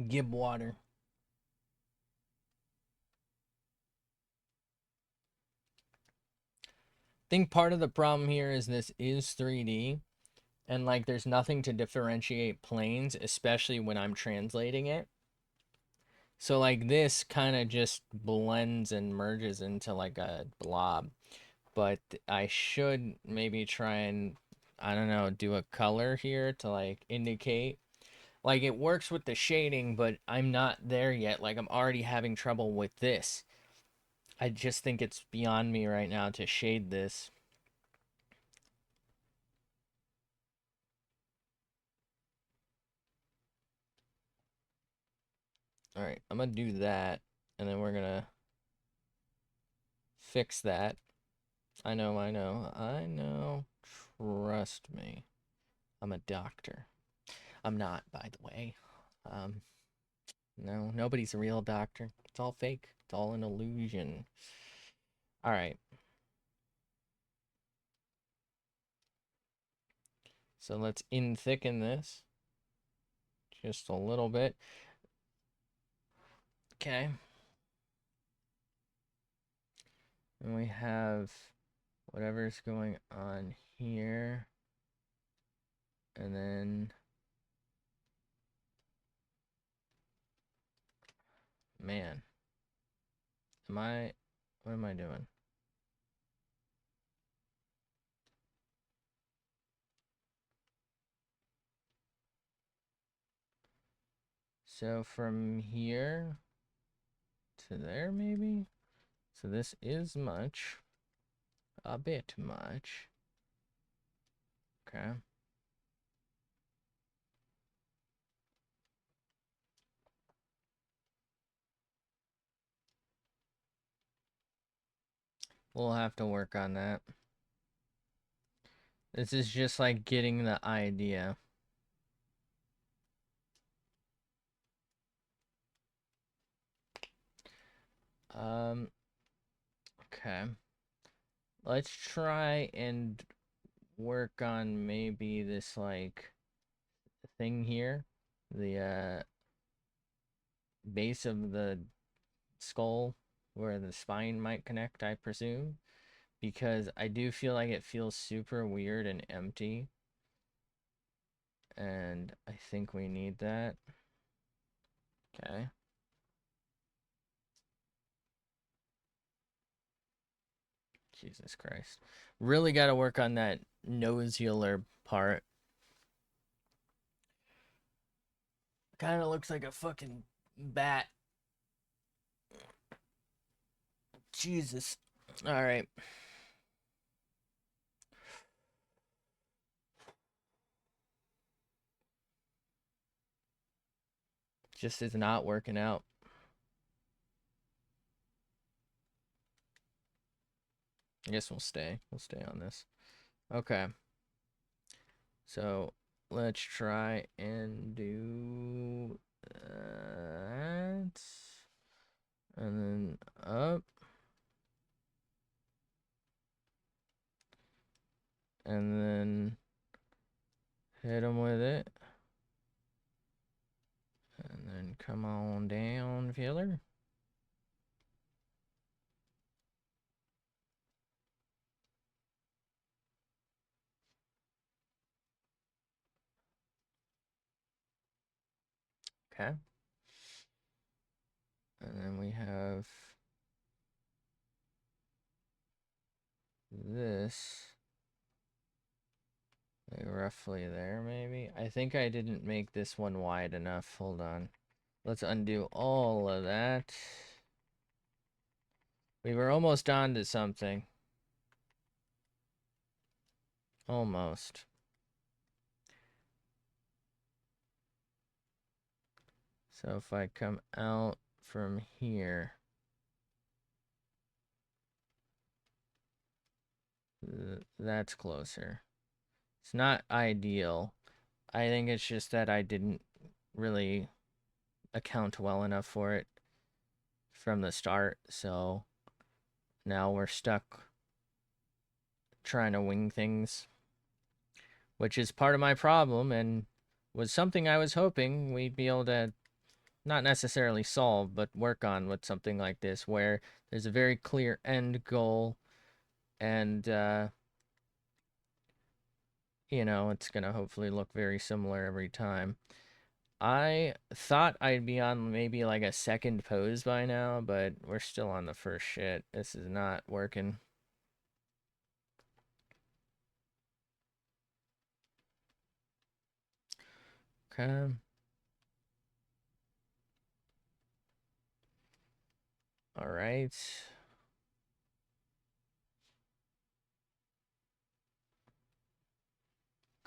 Gib water. I think part of the problem here is this is 3D, and like there's nothing to differentiate planes, especially when I'm translating it. So like this kind of just blends and merges into like a blob. But I should maybe try and, I don't know, do a color here to like indicate. Like it works with the shading, but I'm not there yet. Like I'm already having trouble with this. I just think it's beyond me right now to shade this. All right, I'm gonna do that, and then we're gonna fix that. I know, I know, I know. Trust me. I'm a doctor. I'm not, by the way. Um, no, nobody's a real doctor. It's all fake. It's all an illusion. All right. So let's thicken this just a little bit. Okay. And we have whatever's going on here. And then, man, what am I doing? So from here to there, maybe? So this is much. A bit much. Okay. We'll have to work on that. This is just like getting the idea. Okay. Let's try and work on maybe this like thing here. The base of the skull where the spine might connect, I presume. Because I do feel like it feels super weird and empty. And I think we need that. Okay. Jesus Christ. Really got to work on that nosular part. Kind of looks like a fucking bat. Jesus. All right. Just is not working out. I guess we'll stay. We'll stay on this. Okay. So let's try and do that. And then up. And then hit him with it. And then come on down, filler. Okay. And then we have this. Like roughly there, maybe. I think I didn't make this one wide enough. Hold on. Let's undo all of that. We were almost on to something. Almost. So if I come out from here, That's closer. It's not ideal. I think it's just that I didn't really account well enough for it from the start, so now we're stuck trying to wing things, which is part of my problem and was something I was hoping we'd be able to not necessarily solve, but work on with something like this, where there's a very clear end goal and, it's going to hopefully look very similar every time. I thought I'd be on maybe like a second pose by now, but we're still on the first shit. This is not working. Okay. All right.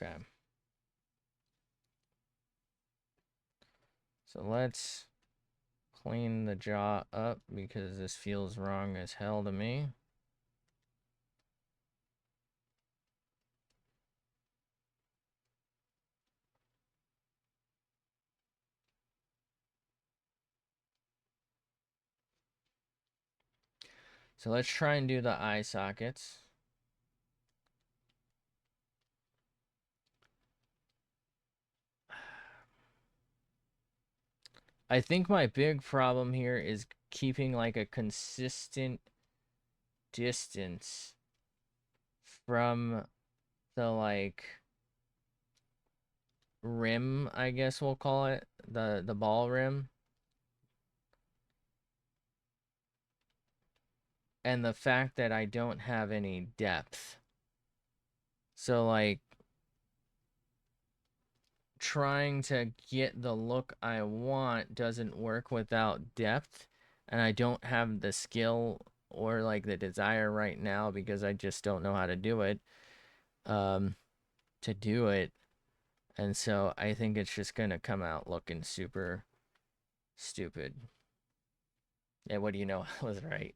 Okay. So let's clean the jaw up because this feels wrong as hell to me. So let's try and do the eye sockets. I think my big problem here is keeping like a consistent distance from the like rim, I guess we'll call it, the ball rim, and the fact that I don't have any depth. So like trying to get the look I want doesn't work without depth, and I don't have the skill or like the desire right now because I just don't know how to do it to do it. And so I think it's just gonna come out looking super stupid. Yeah, what do you know? I was right.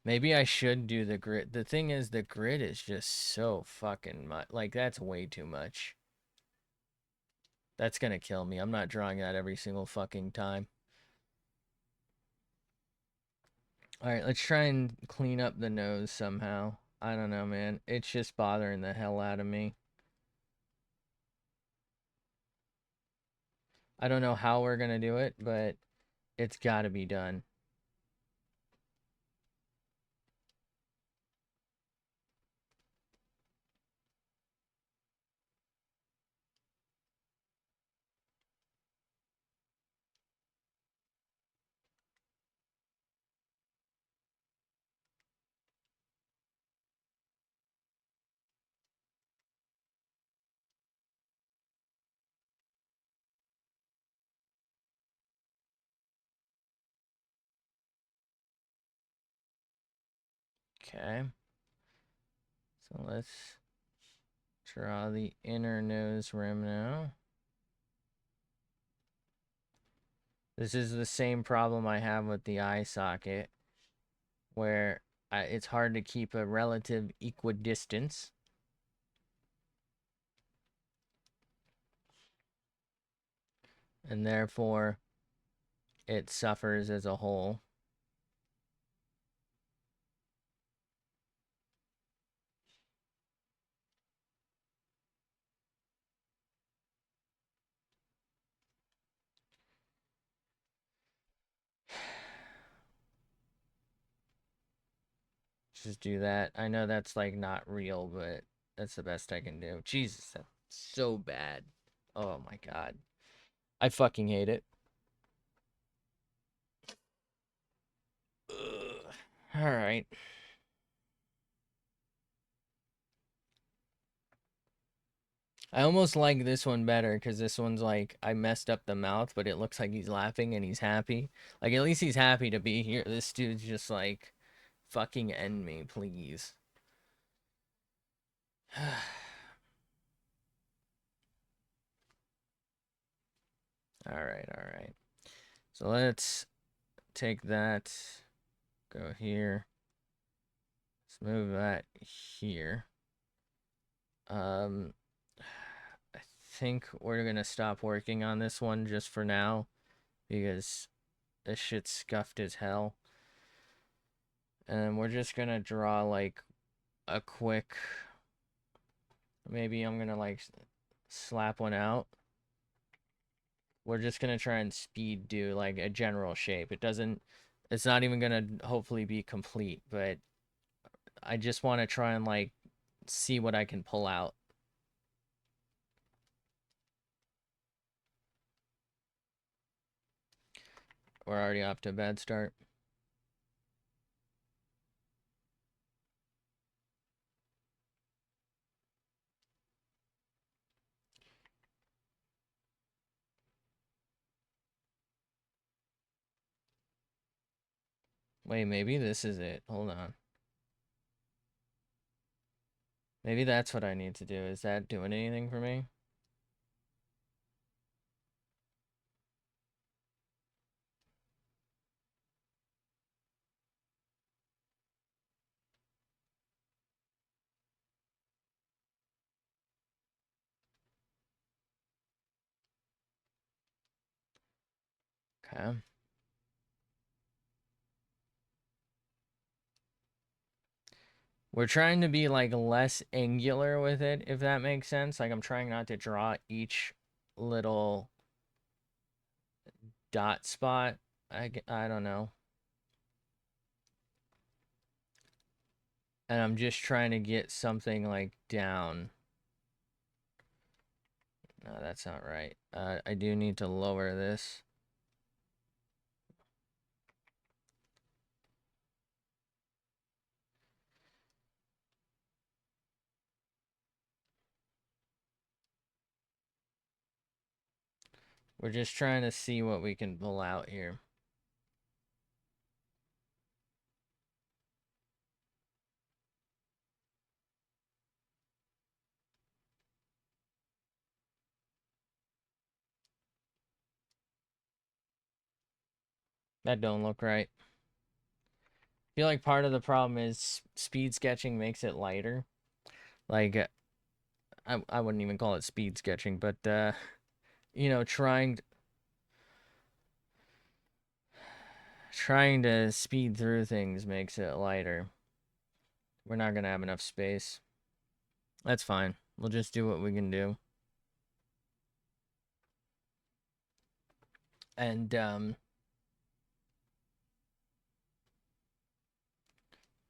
Maybe I should do the grid. The thing is, the grid is just so fucking much. Like, that's way too much. That's gonna kill me. I'm not drawing that every single fucking time. Alright, let's try and clean up the nose somehow. I don't know, man. It's just bothering the hell out of me. I don't know how we're gonna do it, but it's gotta be done. Okay. So let's draw the inner nose rim now. This is the same problem I have with the eye socket, where it's hard to keep a relative equidistance. And therefore, it suffers as a whole. Just do that. I know that's like not real, but that's the best I can do. Jesus, that's so bad. Oh my god. I fucking hate it. All right. I almost like this one better because this one's like I messed up the mouth, but it looks like he's laughing and he's happy. Like at least he's happy to be here. This dude's just like fucking end me, please. All right, all right. So let's take that, go here. Let's move that here. I think we're gonna stop working on this one just for now because this shit's scuffed as hell. And we're just gonna draw like a quick, maybe I'm gonna like slap one out. We're just gonna try and speed do like a general shape. It's not even gonna hopefully be complete, but I just want to try and like see what I can pull out. We're already off to a bad start. Wait, maybe this is it. Hold on. Maybe that's what I need to do. Is that doing anything for me? Okay. We're trying to be like less angular with it, if that makes sense. Like I'm trying not to draw each little dot spot. I don't know. And I'm just trying to get something like down. No, that's not right. I do need to lower this. We're just trying to see what we can pull out here. That don't look right. I feel like part of the problem is speed sketching makes it lighter. Like, I wouldn't even call it speed sketching, but, you know, trying to speed through things makes it lighter. We're not gonna have enough space. That's fine. We'll just do what we can do. And,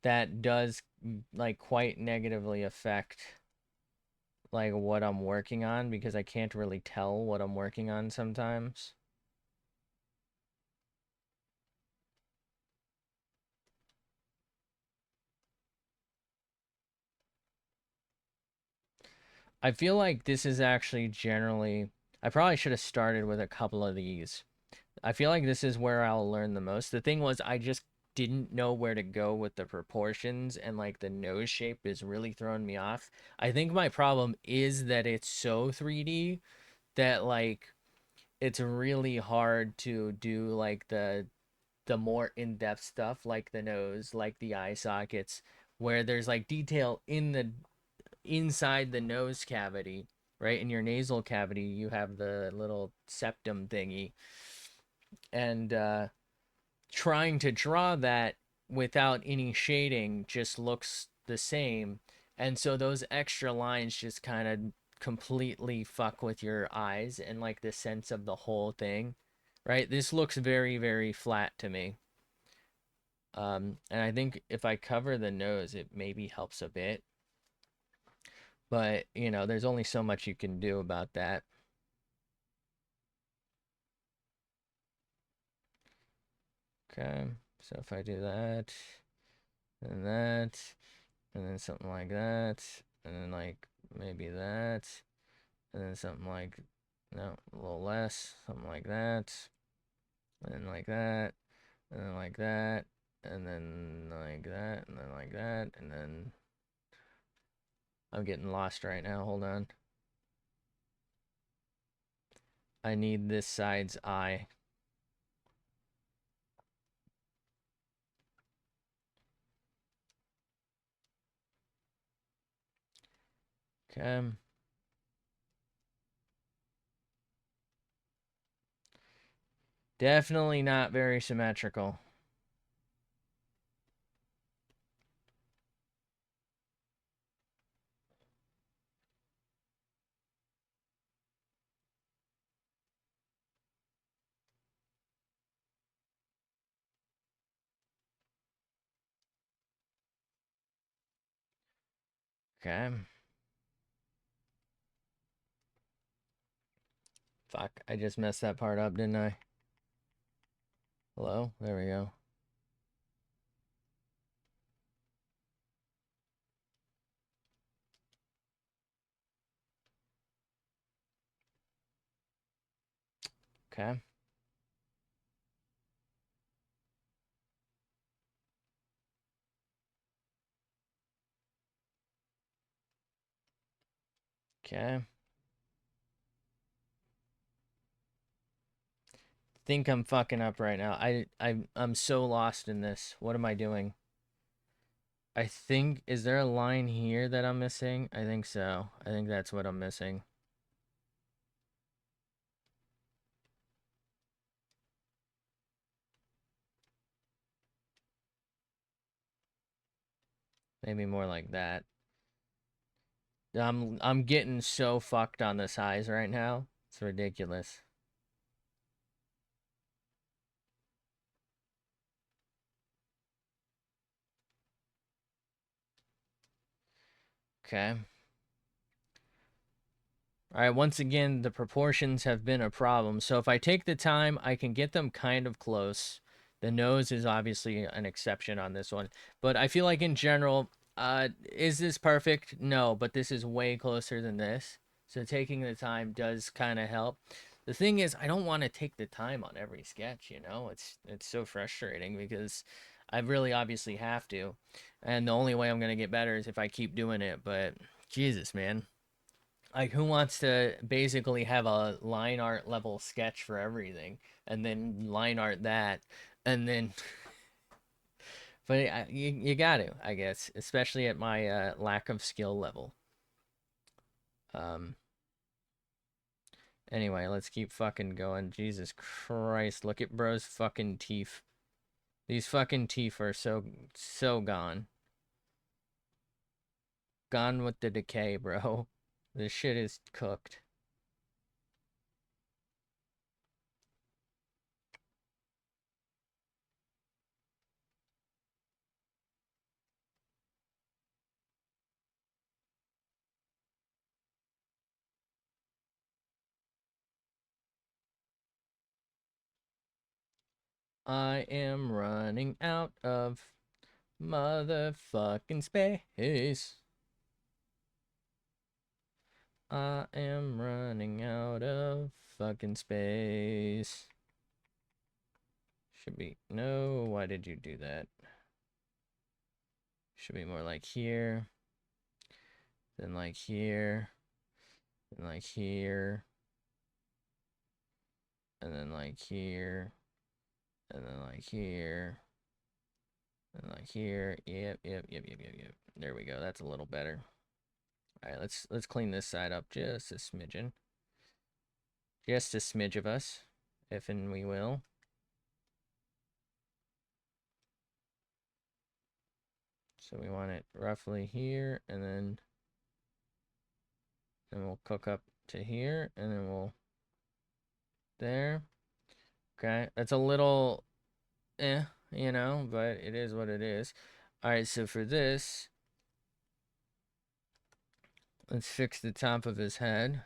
that does, like, quite negatively affect, like, what I'm working on because I can't really tell what I'm working on sometimes. I feel like this is actually generally, I probably should have started with a couple of these. I feel like this is where I'll learn the most. The thing was, I just didn't know where to go with the proportions, and like the nose shape is really throwing me off. I think my problem is that it's so 3D that like it's really hard to do like the more in-depth stuff like the nose, like the eye sockets, where there's like detail in the inside the nose cavity, right? In your nasal cavity, you have the little septum thingy. And trying to draw that without any shading just looks the same. And so those extra lines just kind of completely fuck with your eyes and like the sense of the whole thing, right? This looks very, very flat to me. And I think if I cover the nose, it maybe helps a bit. But, you know, there's only so much you can do about that. Okay, so if I do that, and that, and then something like that, and then like maybe that, and then something like, no, a little less, something like that, and then like that, and then like that, and then like that, and then like that, and then I'm getting lost right now. Hold on. I need this side's eye. Okay. Definitely not very symmetrical. Okay. Fuck, I just messed that part up, didn't I? Hello? There we go. Okay. Okay. Think I'm fucking up right now. I'm so lost in this. What am I doing? I think, is there a line here that I'm missing? I think so. I think that's what I'm missing. Maybe more like that. I'm getting so fucked on the size right now. It's ridiculous. Okay. All right, once again, the proportions have been a problem. So if I take the time, I can get them kind of close. The nose is obviously an exception on this one. But I feel like in general, is this perfect? No, but this is way closer than this. So taking the time does kind of help. The thing is, I don't want to take the time on every sketch, you know? It's so frustrating because I really obviously have to. And the only way I'm going to get better is if I keep doing it. But Jesus, man. Like, who wants to basically have a line art level sketch for everything and then line art that and then but you got to, I guess, especially at my lack of skill level. um anyway, let's keep fucking going. Jesus Christ, look at bro's fucking teeth. These fucking teeth are so gone with the decay, bro. This shit is cooked. I am running out of motherfucking space. I am running out of fucking space. Should be, no, why did you do that? Should be more like here, then like here, then like here, and then like here, and then like here, and like here. Yep. There we go. That's a little better. All right, let's clean this side up just a smidgen. Just a smidge of us, if and we will. So we want it roughly here, and then we'll cook up to here, and then we'll there. Okay, that's a little you know, but it is what it is. All right, so for this, let's fix the top of his head.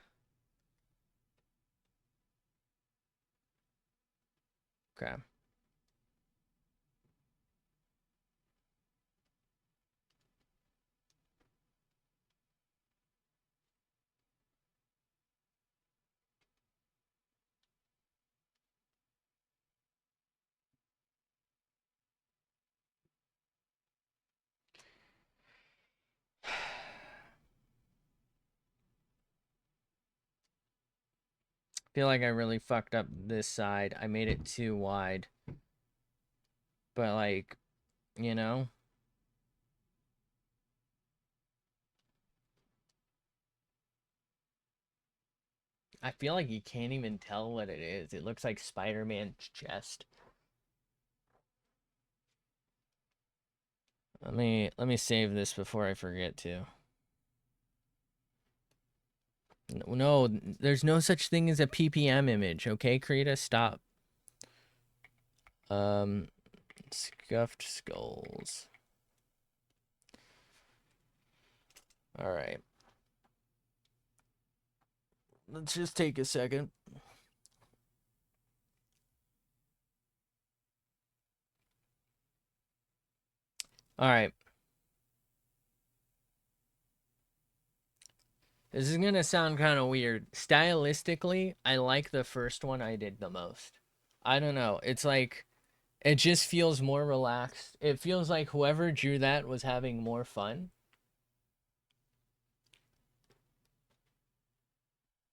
Okay. Feel like I really fucked up this side. I made it too wide. But like, you know, I feel like you can't even tell what it is. It looks like Spider-Man's chest. Let me save this before I forget to. No, there's no such thing as a PPM image, okay, Krita? Stop. Um, Scuffed skulls. All right. Let's just take a second. All right. This is gonna sound kind of weird. Stylistically, I like the first one I did the most. I don't know. It's like it just feels more relaxed. It feels like whoever drew that was having more fun.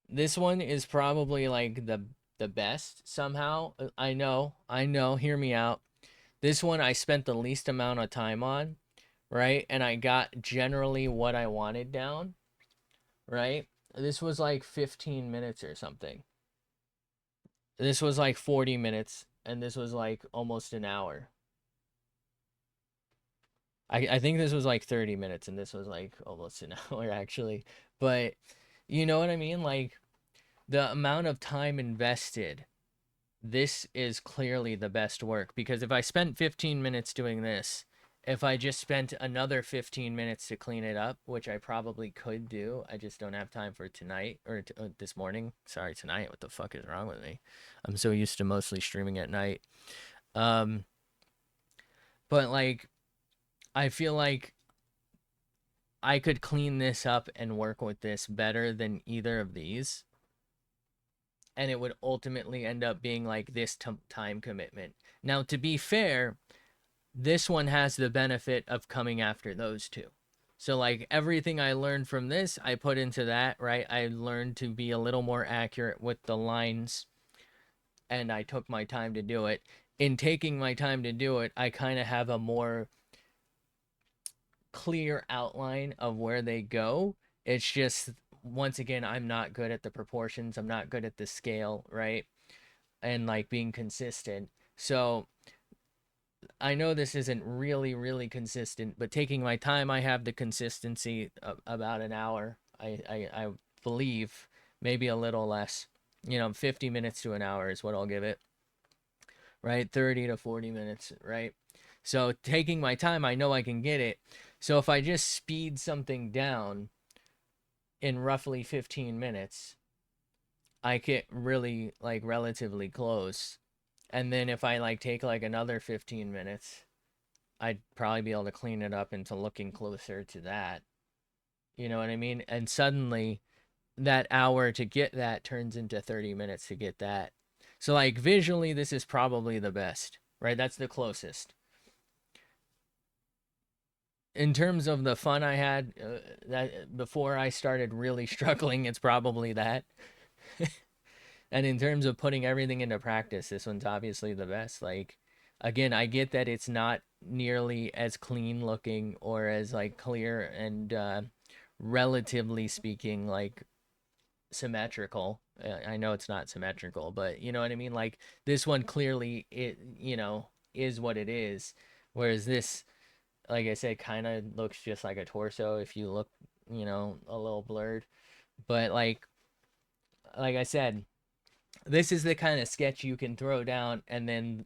This one is probably like the best somehow. I know, hear me out. This one I spent the least amount of time on, right? And I got generally what I wanted down, right? This was like 15 minutes or something. This was like 40 minutes, and this was like almost an hour. I think this was like 30 minutes, and this was like almost an hour, actually. But you know what I mean? Like, the amount of time invested, this is clearly the best work. Because if I spent 15 minutes doing this, if I just spent another 15 minutes to clean it up, which I probably could do, I just don't have time for tonight or this morning. Sorry, tonight. What the fuck is wrong with me? I'm so used to mostly streaming at night. Um, but like, I feel like I could clean this up and work with this better than either of these. And it would ultimately end up being like this time commitment. Now, to be fair, this one has the benefit of coming after those two. So, like, everything I learned from this, I put into that, right? I learned to be a little more accurate with the lines, and I took my time to do it. In taking my time to do it, I kind of have a more clear outline of where they go. It's just, once again, I'm not good at the proportions, I'm not good at the scale, right? And like being consistent. So I know this isn't really consistent, but taking my time, I have the consistency of about an hour. I believe maybe a little less. 50 minutes to an hour is what I'll give it, right? 30 to 40 minutes, right? So taking my time, I know I can get it. So if I just speed something down in roughly 15 minutes, I get really like relatively close. And then if I like take like another 15 minutes, I'd probably be able to clean it up into looking closer to that. You know what I mean? And suddenly that hour to get that turns into 30 minutes to get that. So like visually this is probably the best, right? That's the closest. In terms of the fun I had that before I started really struggling, it's probably that. And in terms of putting everything into practice, this one's obviously the best. Like, again, I get that it's not nearly as clean looking or as like clear and relatively speaking like symmetrical. I know it's not symmetrical, but you know what I mean? Like this one clearly is what it is, whereas this, like I said, kind of looks just like a torso if you look, a little blurred. But like I said, this is the kind of sketch you can throw down, and then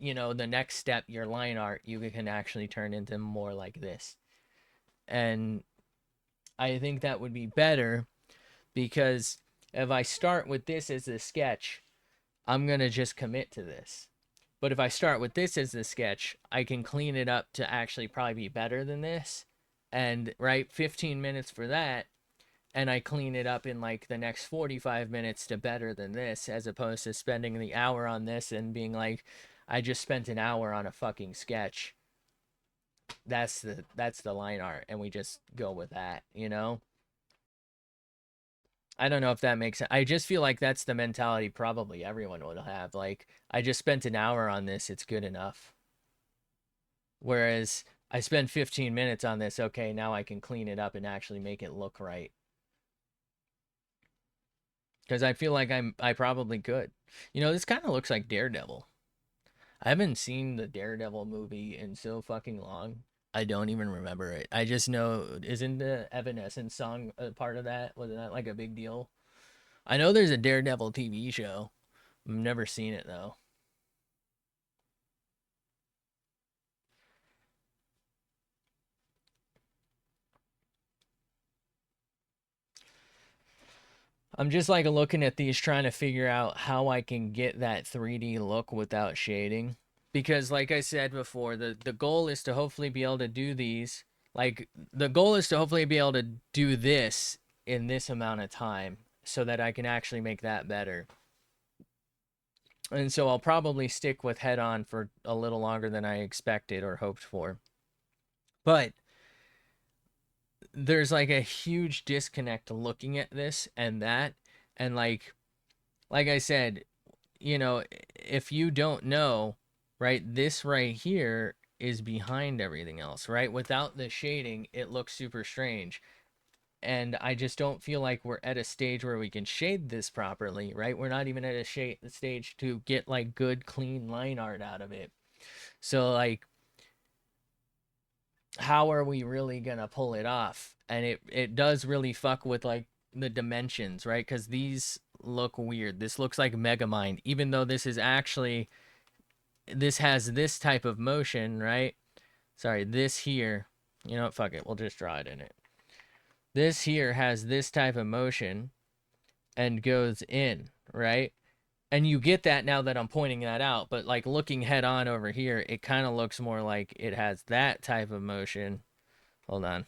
the next step, your line art, you can actually turn into more like this. And I think that would be better, because if I start with this as a sketch, I'm going to just commit to this. But if I start with this as the sketch, I can clean it up to actually probably be better than this. And right, 15 minutes for that, and I clean it up in like the next 45 minutes to better than this, as opposed to spending the hour on this and being like, I just spent an hour on a fucking sketch. That's the line art, and we just go with that. I don't know if that makes sense. I just feel like that's the mentality probably everyone would have. Like, I just spent an hour on this, it's good enough. Whereas I spent 15 minutes on this, okay, now I can clean it up and actually make it look right. because I feel like I probably could. You know, this kind of looks like Daredevil. I haven't seen the Daredevil movie in so fucking long. I don't even remember it. I just know, isn't the Evanescence song a part of that? Wasn't that like a big deal? I know there's a Daredevil TV show. I've never seen it though. I'm just like looking at these trying to figure out how I can get that 3D look without shading. Because like I said before, the goal is to hopefully be able to do these. Like the goal is to hopefully be able to do this in this amount of time so that I can actually make that better. And so I'll probably stick with head on for a little longer than I expected or hoped for. But there's like a huge disconnect looking at this and that, and like I said, you know, if you don't know, right, this right here is behind everything else, right? Without the shading, it looks super strange. And I just don't feel like we're at a stage where we can shade this properly, right? We're not even at a stage to get like good, clean line art out of it. So, like, how are we really gonna pull it off? And it does really fuck with like the dimensions, right? Because these look weird. This looks like Megamind, even though this is actually, this has this type of motion, right? Sorry, this here. You know what? Fuck it. We'll just draw it in it. This here has this type of motion and goes in, right? And you get that now that I'm pointing that out, but like looking head on over here, it kind of looks more like it has that type of motion. Hold on.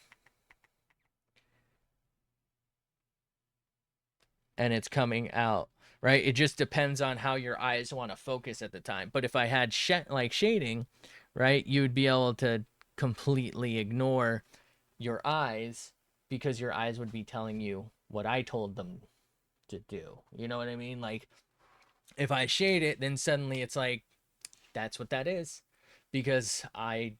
And it's coming out, right? It just depends on how your eyes want to focus at the time. But if I had like shading, right, you would be able to completely ignore your eyes because your eyes would be telling you what I told them to do. You know what I mean? Like if I shade it, then suddenly it's like that's what that is because I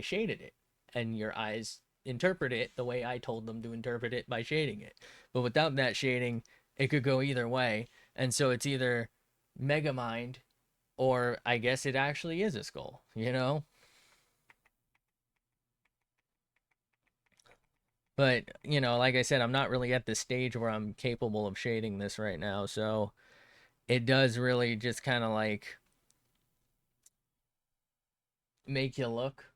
shaded it and your eyes interpret it the way I told them to interpret it by shading it. But without that shading, it could go either way. And so it's either Megamind or I guess it actually is a skull, you know? But, you know, like I said, I'm not really at the stage where I'm capable of shading this right now. So it does really just kind of like make you look.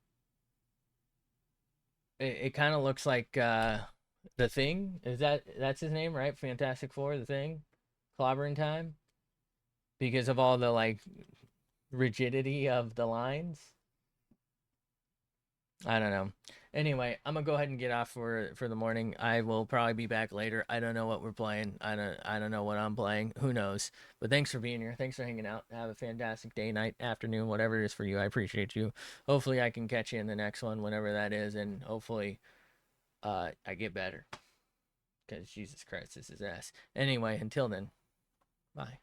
It kind of looks like the Thing. That's his name, right? Fantastic Four, the Thing. Clobbering Time because of all the like rigidity of the lines. I don't know. Anyway, I'm gonna go ahead and get off for the morning. I will probably be back later. I don't know what we're playing. I don't know what I'm playing. Who knows? But thanks for being here. Thanks for hanging out. Have a fantastic day, night, afternoon, whatever it is for you. I appreciate you. Hopefully I can catch you in the next one, whenever that is, and hopefully I get better. Because Jesus Christ, this is ass. Anyway, until then, bye.